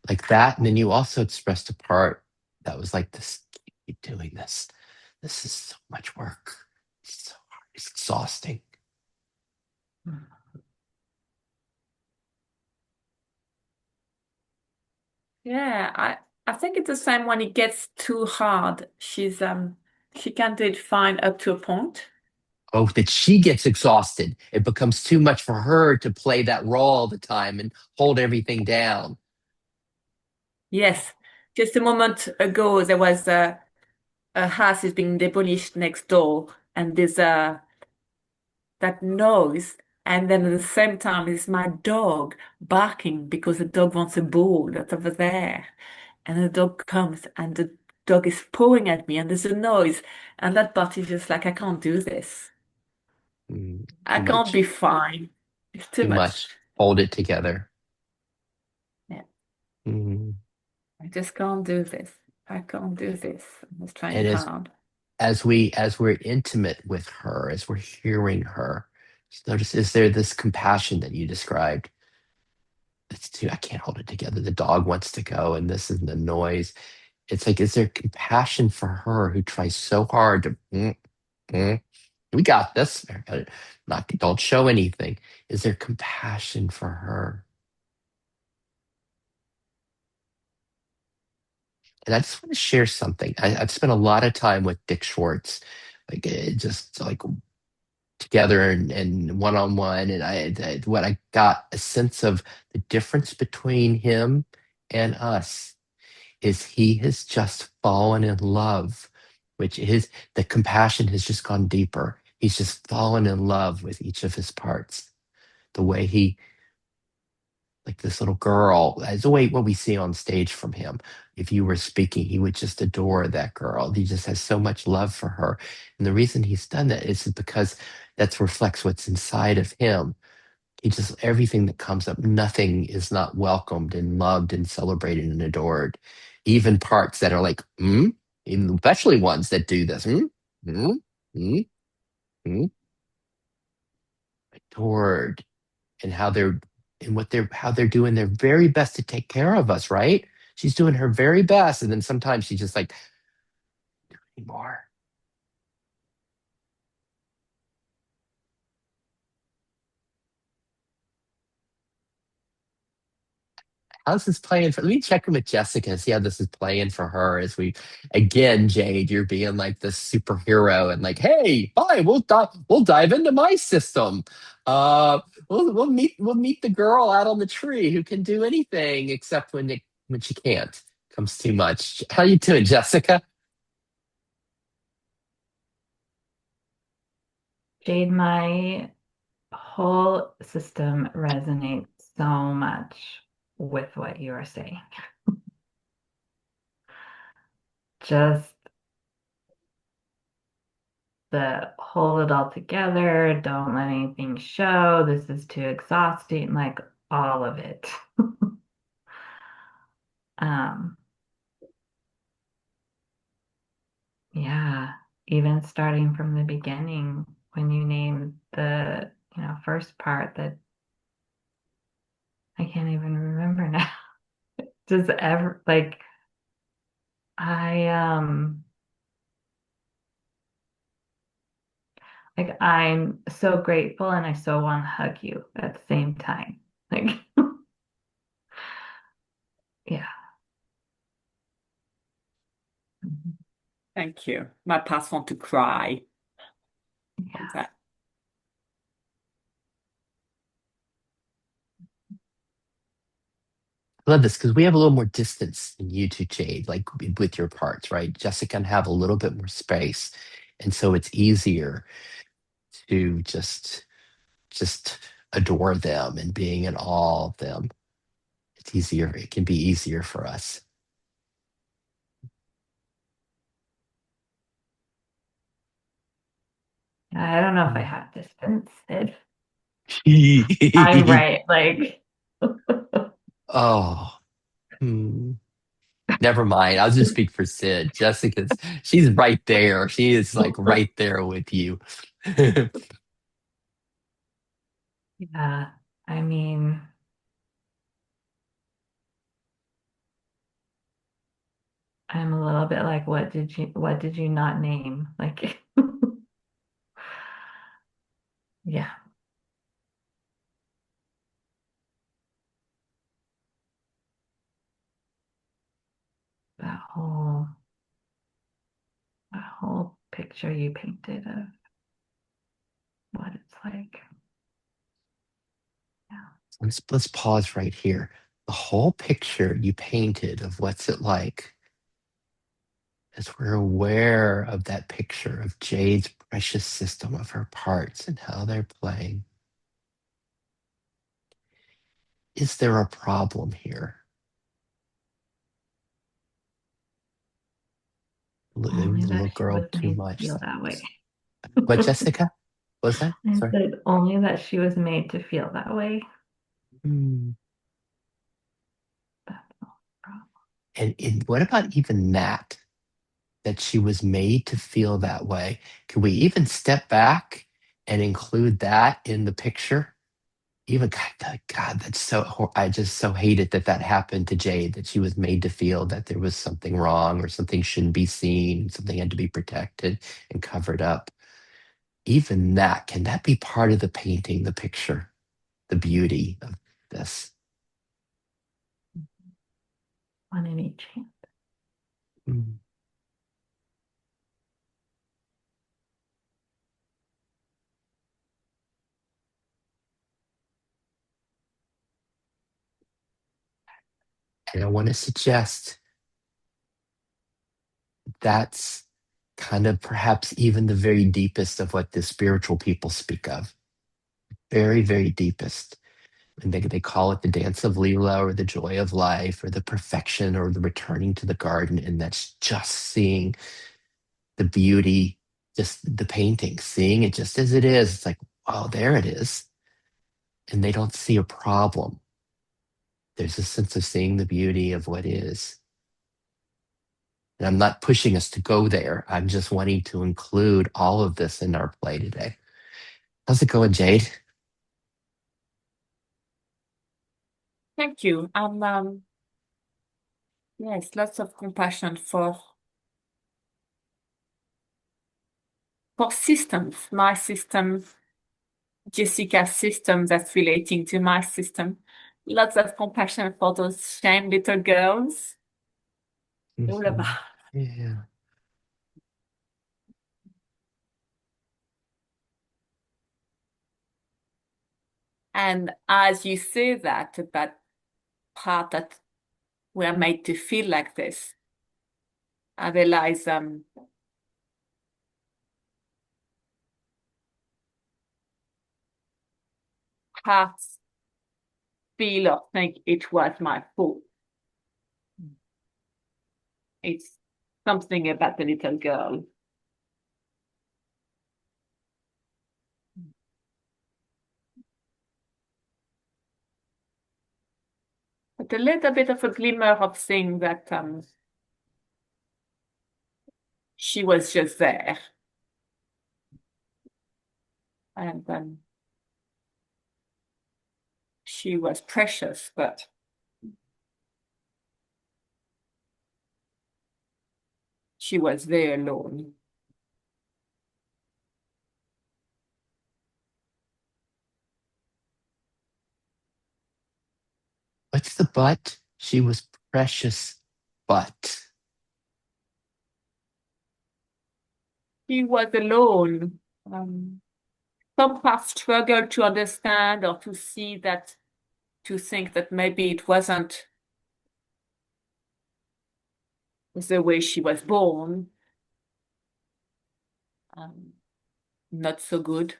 like that? And then you also expressed a part that was like this, keep doing this. This is so much work. It's so hard. It's exhausting. Yeah, I think it's the same when it gets too hard. She can do it fine up to a point. Oh, that she gets exhausted. It becomes too much for her to play that role all the time and hold everything down. Yes. Just a moment ago there was a house is being demolished next door, and there's that noise, and then at the same time it's my dog barking because the dog wants a ball that's over there. And the dog comes and the dog is pawing at me and there's a noise. And that part is just like, I can't do this. I Too can't much. be fine. It's too Too much. much. Hold it together. Yeah. Mm. I just can't do this. I can't do this. I was trying And hard. as we're intimate with her, as we're hearing her, just notice, is there this compassion that you described? It's too, I can't hold it together. The dog wants to go, and this is the noise. It's like, is there compassion for her who tries so hard to, mm, we got this. Not, don't show anything. Is there compassion for her? And I just want to share something. I've spent a lot of time with Dick Schwartz, like just like together and one on one. And what I got a sense of the difference between him and us is he has just fallen in love, which is the compassion has just gone deeper. He's just fallen in love with each of his parts. The way he like this little girl, as the way what we see on stage from him. If you were speaking, he would just adore that girl. He just has so much love for her. And the reason he's done that is because that reflects what's inside of him. He just, everything that comes up, nothing is not welcomed and loved and celebrated and adored. Even parts that are like, even especially ones that do this, mm, mm, mm, adored, and how they're doing their very best to take care of us, right? She's doing her very best, and then sometimes she's just like, anymore. How's this playing for? Let me check in with Jessica and see how this is playing for her. As we, again, Jade, you're being like the superhero and like, hey, fine, we'll dive into my system. Uh, we'll meet the girl out on the tree who can do anything except when she can't. Comes too much. How you doing, Jessica? Jade, my whole system resonates so much with what you are saying. Just the hold it all together, don't let anything show, this is too exhausting, like all of it. Um, yeah, even starting from the beginning when you name the, first part that I can't even remember now. Just ever like I like I'm so grateful and I so want to hug you at the same time. Like yeah. Mhm. Thank you. My past want to cry. Yeah. That. I love this because we have a little more distance in you two, Jade, like with your parts, right? Jessica can have a little bit more space, and so it's easier to just adore them and being in awe of them. It's easier. It can be easier for us. I don't know if I have distance. I'm Mm. right. Like Oh, never mind. I'll just speak for Sid. She's right there. She is like right there with you. yeah. I mean, I'm a little bit like, what did you not name? Like yeah, that whole that whole picture you painted of what it's like. Yeah. Let's pause right here. The whole picture you painted of what's it like, as we're aware of that picture of Jade's precious system of her parts and how they're playing. Is there a problem here? Maybe Only the that little she was girl too made to much. feel that way. What, Jessica? What was that? I Sorry. said only that she was made to feel that way. Hmm. That's no problem. And what about even that? That she was made to feel that way. Can we even step back and include that in the picture? Even God, that's I just so hated that that happened to Jade, that she was made to feel that there was something wrong or something shouldn't be seen, something had to be protected and covered up. Even that, can that be part of the painting, the picture, the beauty of this? One in each hand. Mm. And I want to suggest that's kind of perhaps even the very deepest of what the spiritual people speak of. Very, very deepest. And they call it the dance of Leela or the joy of life or the perfection or the returning to the garden. And that's just seeing the beauty, just the painting, seeing it just as it is. It's like, oh, there it is. And they don't see a problem. There's a sense of seeing the beauty of what is. And I'm not pushing us to go there. I'm just wanting to include all of this in our play today. How's it going, Jade? Thank you. Yes, lots of compassion for systems, my system, Jessica's system that's relating to my system. Lots of compassion for those shame little girls. All about. Mhm. Yeah. And as you say that about part that we're made to feel like this, I realize parts feel or think it was my fault. It's something about the little girl. But a little bit of a glimmer of saying that she was just there. And she was precious, but she was there alone. What's the but? She was precious, but. She was alone. Some parts struggle to understand or to see that, to think that maybe it wasn't the way she was born. Not so good.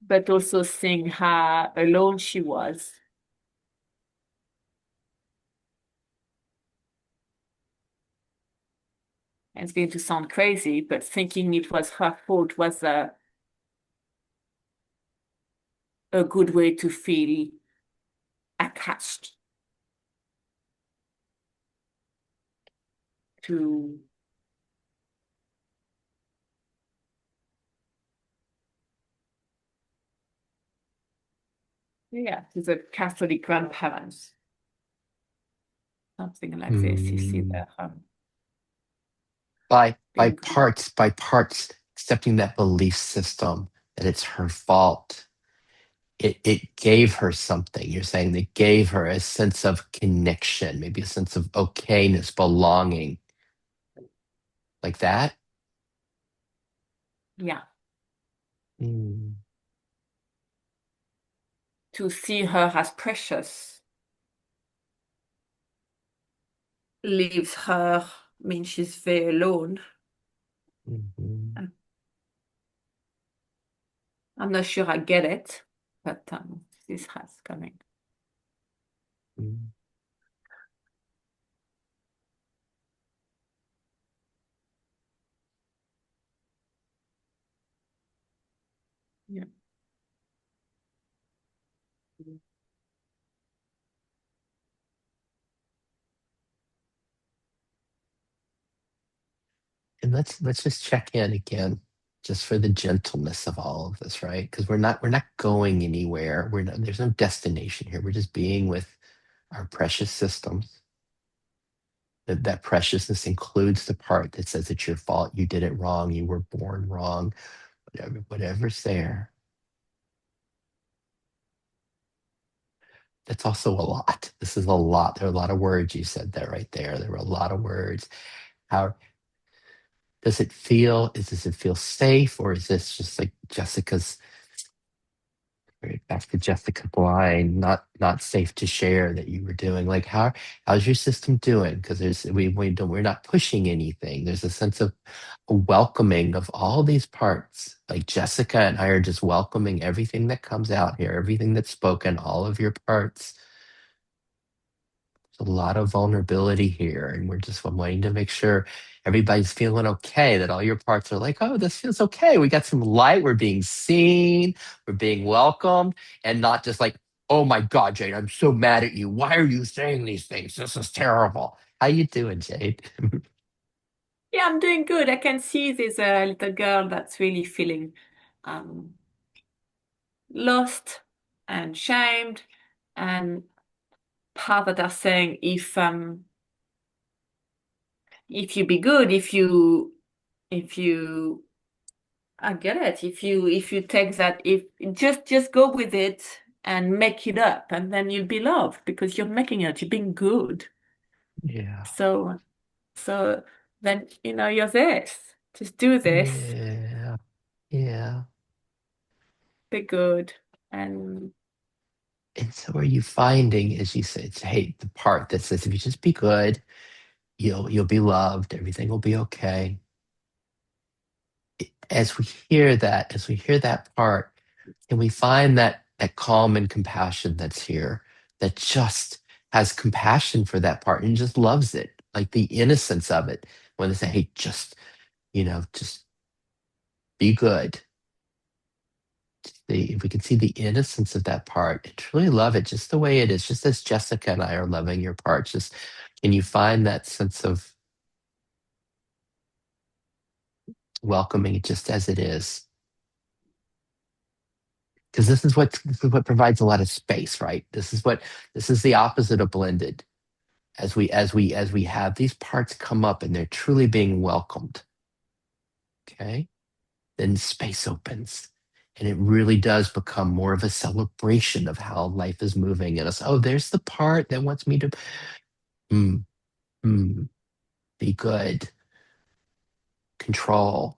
But also seeing how alone she was. And it's going to sound crazy, but thinking it was her fault was a good way to feel attached to, yeah, to the Catholic grandparents. Something like this, you see Mm. there. By Being grieved. parts, accepting that belief system that it's her fault. It gave her something. You're saying it gave her a sense of connection, maybe a sense of okayness, belonging, like that. Yeah. Mm. To see her as precious leaves her, means she's very alone. Mhm. I'm not sure I get it, but this has coming. Mm. Yeah. And let's just check in again, just for the gentleness of all of this, right? Because we're not going anywhere. There's no destination here. We're just being with our precious systems. That preciousness includes the part that says it's your fault, you did it wrong, you were born wrong, whatever's there. That's also a lot. This is a lot. There are a lot of words you said there right there. There were a lot of words. How does it feel? Does it feel safe, or is this just like Jessica's Right, back to Jessica's line, not safe to share that you were doing. Like how's your system doing? Because we're not pushing anything. There's a sense of a welcoming of all these parts. Like Jessica and I are just welcoming everything that comes out here, everything that's spoken, all of your parts. There's a lot of vulnerability here, and we're just wanting to make sure everybody's feeling okay, that all your parts are like, oh, this feels okay. We got some light, we're being seen, we're being welcomed, and not just like, oh my God, Jade, I'm so mad at you. Why are you saying these things? This is terrible. How you doing, Jade? Yeah, I'm doing good. I can see there's a little girl that's really feeling um, lost and shamed, and part that are saying if you be good, if you I get it. If you take that, if just go with it and make it up, and then you'll be loved because you're making it, you're being good. Yeah. So so then you're this. Just do this, Yeah. Yeah. be good, and And so are you finding, as you said, hey, the part that says if you just be good, you'll be loved, everything will be okay. As we hear that part, can we find that calm and compassion that's here, that just has compassion for that part and just loves it, like the innocence of it. When they say, "Hey, just be good." If we can see the innocence of that part and truly love it just the way it is, just as Jessica and I are loving your part, just can you find that sense of welcoming it just as it is? Because this is what provides a lot of space, right? This is the opposite of blended. As we have these parts come up and they're truly being welcomed, okay, then space opens, and it really does become more of a celebration of how life is moving in us. Oh, there's the part that wants me to mm, mm, be good, control.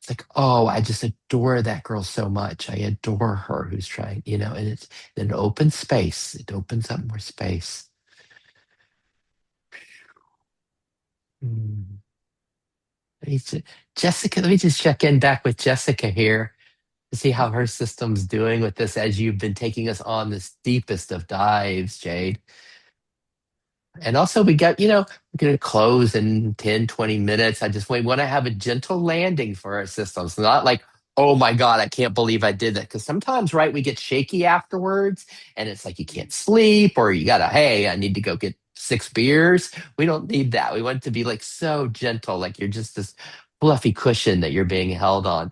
It's like, oh, I just adore that girl so much. I adore her who's trying, and it's an open space. It opens up more space. Mm. Let me ju- Jessica, let me just check in back with Jessica here to see how her system's doing with this as you've been taking us on this deepest of dives, Jade. And also, we're going to close in 10, 20 minutes. We want to have a gentle landing for our systems, not like, oh my God, I can't believe I did that. Because sometimes, right, we get shaky afterwards and it's like you can't sleep or you got to, hey, I need to go get 6 beers. We don't need that. We want it to be like so gentle, like you're just this fluffy cushion that you're being held on.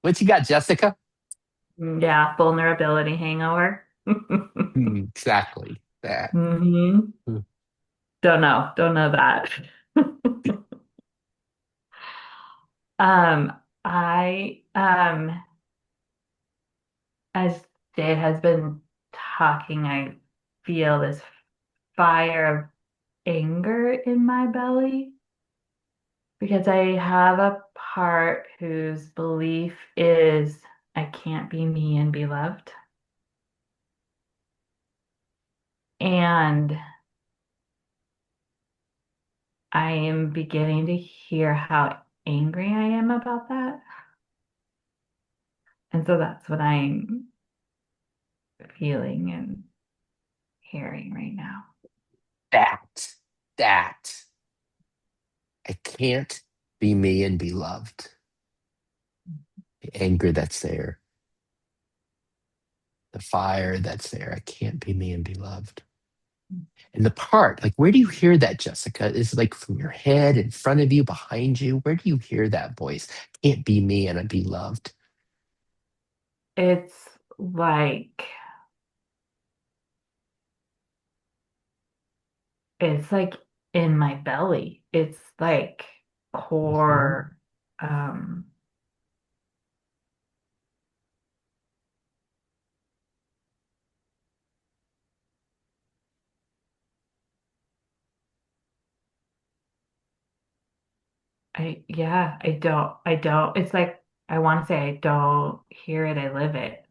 What you got, Jessica? Yeah, vulnerability hangover. Exactly that. hmm Hmm. Don't know that. Um, as Jade has been talking, I feel this fire of anger in my belly because I have a part whose belief is I can't be me and be loved. And I am beginning to hear how angry I am about that. And so that's what I'm feeling and hearing right now. That, that. I can't be me and be loved. The anger that's there, the fire that's there. I can't be me and be loved. And the part, like, where do you hear that, Jessica? Is it like from your head, in front of you, behind you? Where do you hear that voice? Can't be me and I be loved. It's like it's like in my belly. It's like Mhm. core um I don't it's like I want to say I don't hear it, I live it.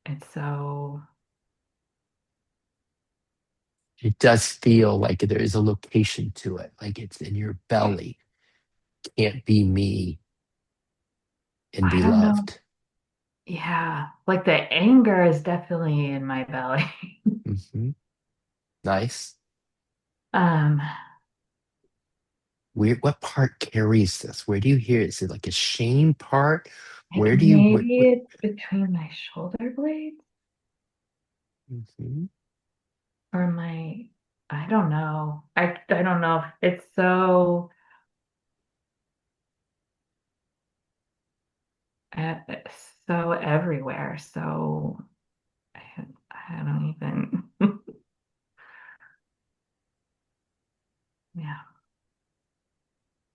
it's so, It does feel like there is a location to it, like it's in your belly. Can't be me and I be don't know. loved. Yeah, like the anger is definitely in my belly. Hmm. Nice. Um, What part carries this? Where do you hear it? Is it like a shame part? like Where do you maybe it's between my shoulder blades Mhm. or my, I don't know. I don't know. It's so so everywhere. So I don't even. Yeah.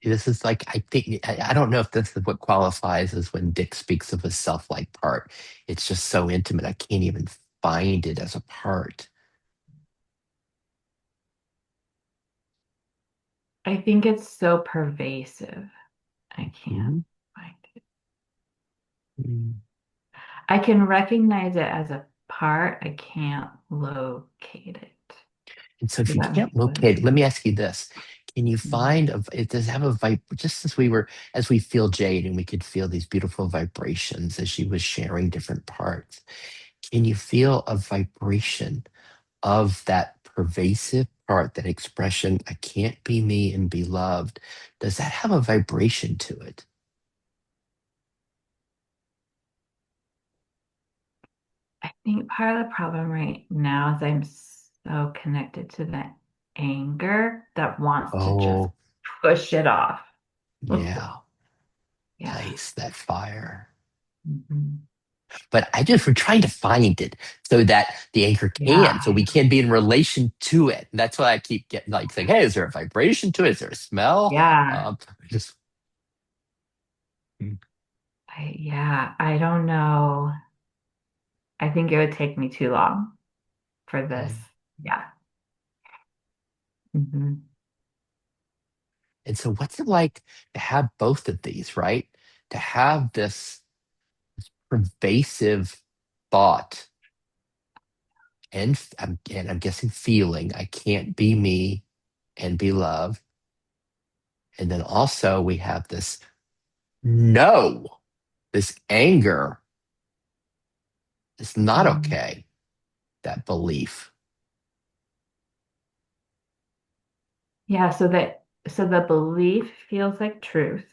This is like, I think, I don't know if this is what qualifies as when Dick speaks of a self-like part. It's just so intimate. I can't even find it as a part. I think it's so pervasive. I can't Mhm. find it. Mm. I can recognize it as a part. I can't locate it. And so if Does you that can't make sense? locate it, let me ask you this. Can you Mhm. find it does have a just as as we feel Jade and we could feel these beautiful vibrations as she was sharing different parts. Can you feel a vibration of that pervasive part, that expression, I can't be me and be loved? Does that have a vibration to it? I think part of the problem right now is I'm so connected to the anger that wants to just Oh, push it off. yeah. Yeah. Nice, that fire. Mhm. But I just we're trying to find it so that the anchor Yeah, can, so I we know. can be in relation to it. And that's why I keep getting like saying, "Hey, is there a vibration to it? Is there a smell?" Yeah. Um, just mm, I don't know. I think it would take me too long for this. mm. Yeah. Hmm. And so, what's it like to have both of these, right? To have this pervasive thought and I'm guessing feeling, I can't be me and be loved. And then also we have this no, this anger. It's not okay. That belief. Yeah, so the belief feels like truth,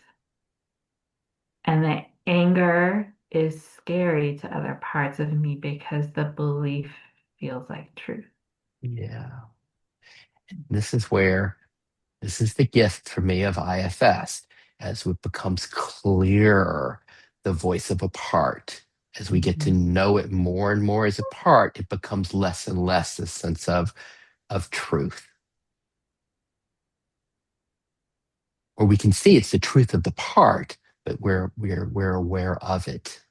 and the anger is scary to other parts of me because the belief feels like truth. Yeah. This is where this is the gift for me of IFS as it becomes clearer the voice of a part. As we get to Mhm. know it more and more as a part, it becomes less and less a sense of truth. Or we can see it's the truth of the part, but we're aware of it.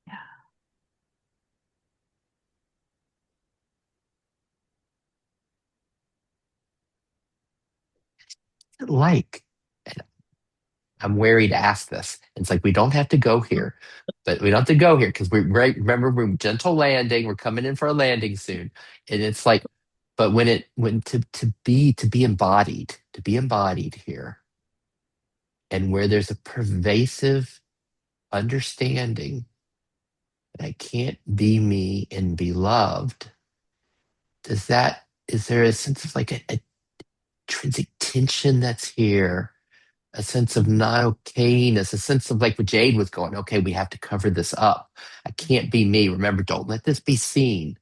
Yeah. Like, and I'm wary to ask this. It's like we don't have to go here, but we don't have to go here because we right. Remember, we're gentle landing. We're coming in for a landing soon, and it's like, but when to be embodied here, and where there's a pervasive understanding that I can't be me and be loved. Does that is there a sense of like a intrinsic tension that's here? A sense of not okayness, a sense of like what Jade was going, okay, we have to cover this up. I can't be me. Remember, don't let this be seen.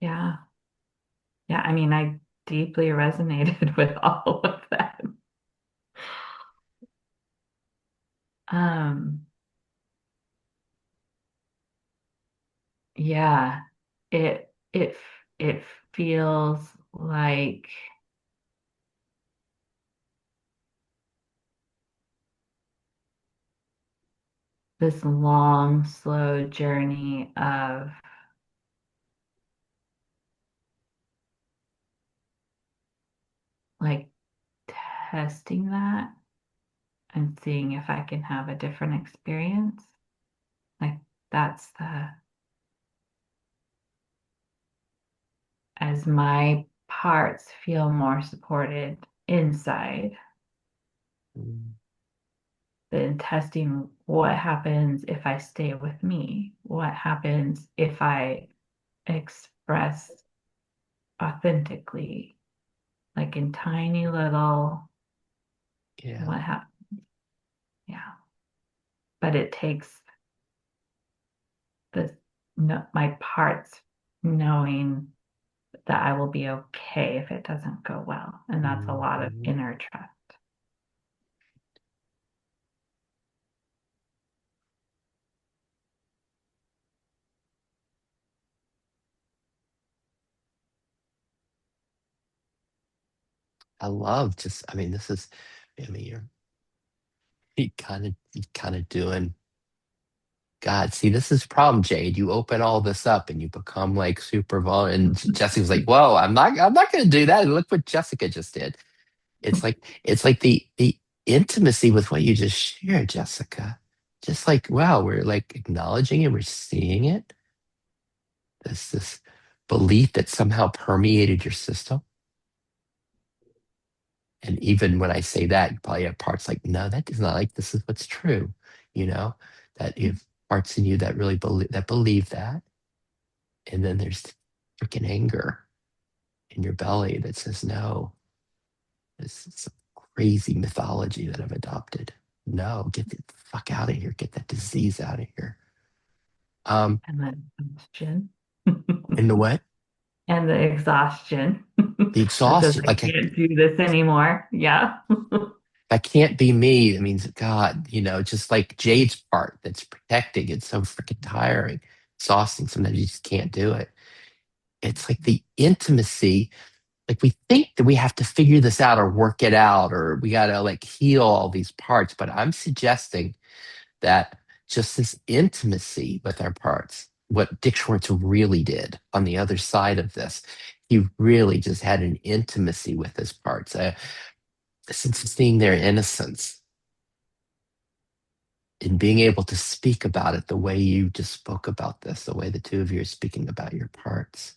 Yeah. Yeah. I mean, I deeply resonated with all of that. Um, yeah, it it feels like this long, slow journey of like testing that and seeing if I can have a different experience. Like that's as my parts feel more supported inside, Mm. then testing what happens if I stay with me, what happens if I express authentically, like in tiny little, Yeah. what happens? Yeah. But it takes the no, my parts knowing that I will be okay if it doesn't go well. And that's a lot of Mhm. inner trust. I love just, I mean, this is, I mean, you kind of doing, God, see, this is the problem, Jade. You open all this up and you become like super vulnerable. And Jessica's like, whoa, I'm not going to do that. And look what Jessica just did. It's like the intimacy with what you just shared, Jessica. Just like, wow, we're like acknowledging it, we're seeing it. This belief that somehow permeated your system. And even when I say that, you probably have parts like, no, that is not like this is what's true, you know, that you have parts in you that really believe that. And then there's freaking anger in your belly that says, no, this is some crazy mythology that I've adopted. No, get the fuck out of here. Get that disease out of here. And the exhaustion. In the what? And the exhaustion. The That says exhaustion. I can't do this anymore. Yeah. That can't be me. That means God, just like Jade's part that's protecting. It's so freaking tiring, exhausting. Sometimes you just can't do it. It's like the intimacy. Like we think that we have to figure this out or work it out or we got to like heal all these parts. But I'm suggesting that just this intimacy with our parts, what Dick Schwartz really did on the other side of this, he really just had an intimacy with his parts, a sense of seeing their innocence and being able to speak about it the way you just spoke about this, the way the two of you are speaking about your parts.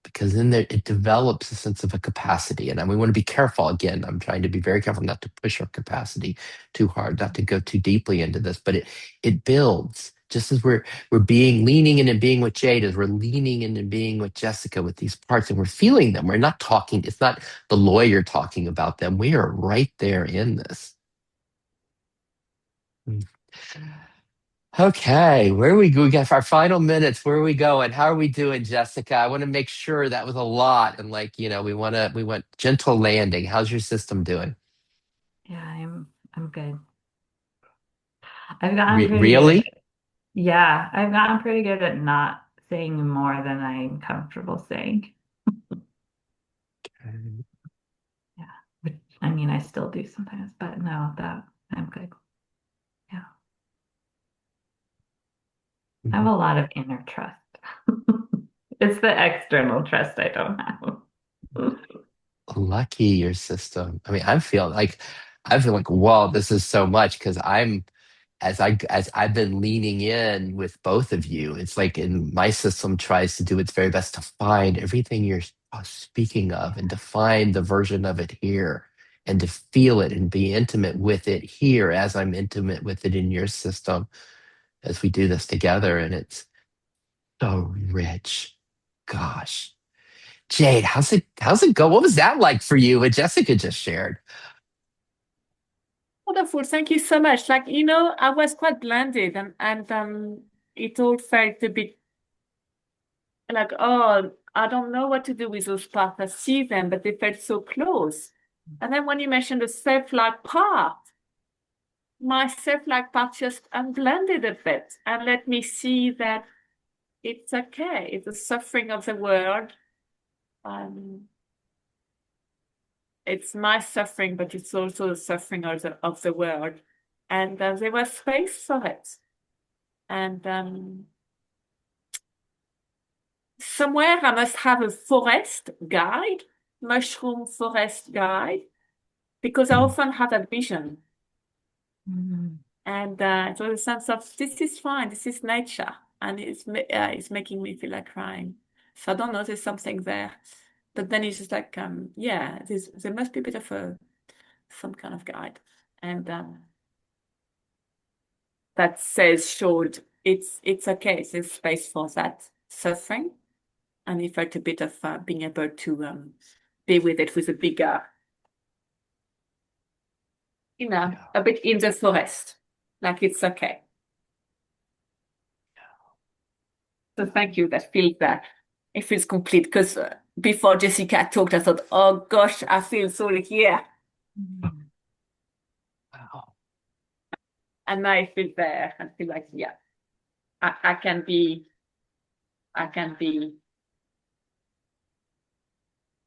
Because then there, it develops a sense of a capacity. And we want to be careful. Again, I'm trying to be very careful not to push our capacity too hard, not to go too deeply into this, but it builds. Just as we're being leaning in and being with Jade, as we're leaning in and being with Jessica with these parts, and we're feeling them. We're not talking, it's not the lawyer talking about them. We are right there in this. Okay, where we go? We got our final minutes. Where are we going? How are we doing, Jessica? I want to make sure that was a lot, and like we want gentle landing. How's your system doing? Yeah, I'm good. I've gotten pretty good. Really? Yeah, I've gotten pretty good at not saying more than I'm comfortable saying. Yeah. Which, I mean, I still do sometimes, but no, that I'm good. Yeah. I have Mhm. a lot of inner trust. It's the external trust I don't have. Lucky your system. I mean, I feel like, wow, this is so much because I'm as I've been leaning in with both of you, it's like in my system tries to do its very best to find everything you're speaking of and to find the version of it here and to feel it and be intimate with it here as I'm intimate with it in your system as we do this together. And it's so rich. Gosh. Jade, how's it go? What was that like for you? What Jessica just shared? Wonderful. Thank you so much. Like, I was quite blended and it all felt a bit like, oh, I don't know what to do with those parts. I see them, but they felt so close. And then when you mentioned the self-like part, my self-like part just unblended a bit and let me see that it's okay. It's the suffering of the world. Um, it's my suffering, but it's also the suffering of the world. And there was space for it. And somewhere I must have a forest guide, mushroom forest guide, because I Mm. often have that vision. Mm. And so the sense of this is fine, this is nature, and it's making me feel like crying. So I don't know, there's something there, but then it's just like yeah, there must be a bit of some kind of guide, and that says showed it's okay. There's space for that suffering, and it felt a bit of being able to be with it with a bigger, Yeah. a bit in the forest, like it's okay. So thank you. That feels that it feels complete because before Jessica talked, I thought, oh gosh, I feel so like yeah, Mm. Wow. and now I feel there and feel like yeah, I can be, I can be,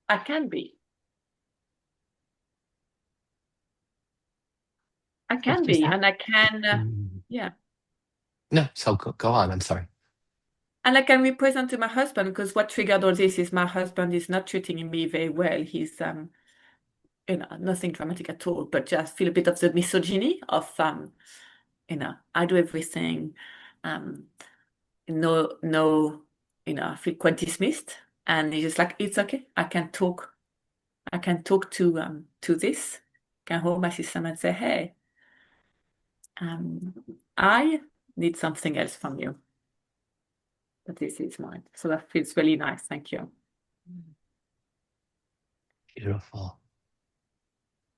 I can be, I What can does be, that? and I can Mm. yeah, No, so go on. I'm sorry. and I can represent to my husband because what triggered all this is my husband is not treating me very well. He's nothing dramatic at all, but just feel a bit of the misogyny of I do everything. Um, no, I feel quite dismissed. And he's just like, it's okay. I can talk. I can talk to this. Can hold my system and say, hey, um, I need something else from you. But this is mine. So that feels really nice. Thank you. Beautiful.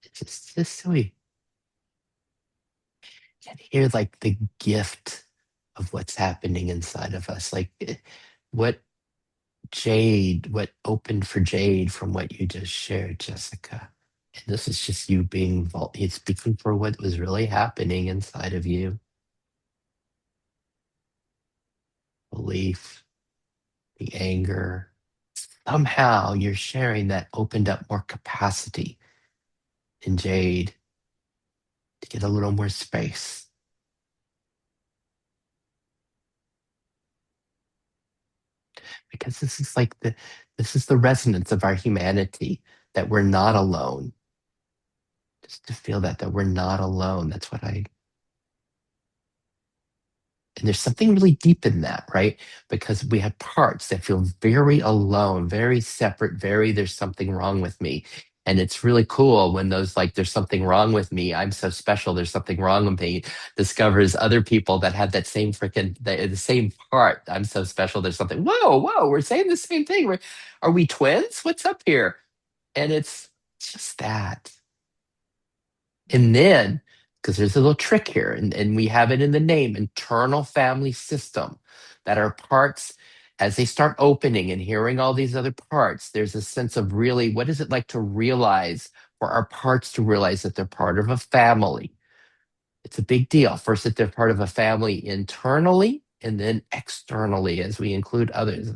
It's just so we can hear like the gift of what's happening inside of us. Like what what opened for Jade from what you just shared, Jessica. And this is just you being it's speaking for what was really happening inside of you. Belief, the anger. Somehow you're sharing that opened up more capacity in Jade to get a little more space. Because this is the resonance of our humanity, that we're not alone. Just to feel that we're not alone. That's what I And there's something really deep in that, right? Because we have parts that feel very alone, very separate, there's something wrong with me. And it's really cool when those like, there's something wrong with me. I'm so special. There's something wrong with me. Discovers other people that have that same the same part. I'm so special. There's something. Whoa, we're saying the same thing. Are we twins? What's up here? And it's just that. And then, because there's a little trick here, and we have it in the name, internal family system, that our parts, as they start opening and hearing all these other parts, there's a sense of really, what is it like to realize, for our parts to realize that they're part of a family? It's a big deal. First, that they're part of a family internally, and then externally, as we include others.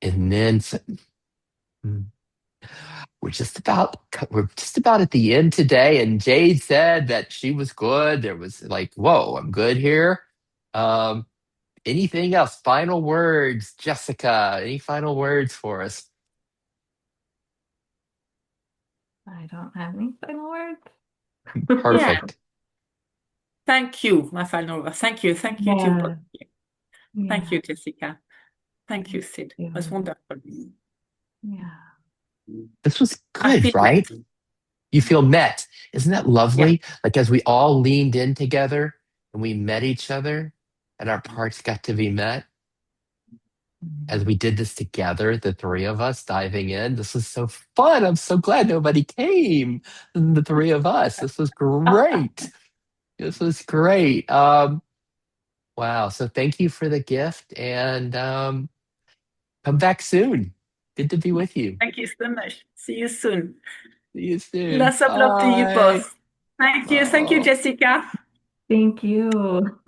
And then, we're just about at the end today, and Jade said that she was good. There was like, whoa, I'm good here. Um, Anything else? Final words, Jessica. Any final words for us? I don't have any final words. Yeah. Perfect. Thank you, my final word. Thank you. Thank you to both. Yeah, Thank yeah. you, Jessica. Thank you, Thank Sid. It was you. wonderful. Yeah. This was I good, feel met. right? You feel met. Isn't that Yeah. lovely? Like as we all leaned in together and we met each other and our parts got to be met. As we did this together, the three of us diving in. This was so fun. I'm so glad nobody came. The three of us. This was great. This was great. Wow. So thank you for the gift, and come back soon. Good to be with you. Thank you so much. See you soon. See you soon. Lots of love to you Bye. both. Thank you. Thank you, Oh. Jessica. Thank you.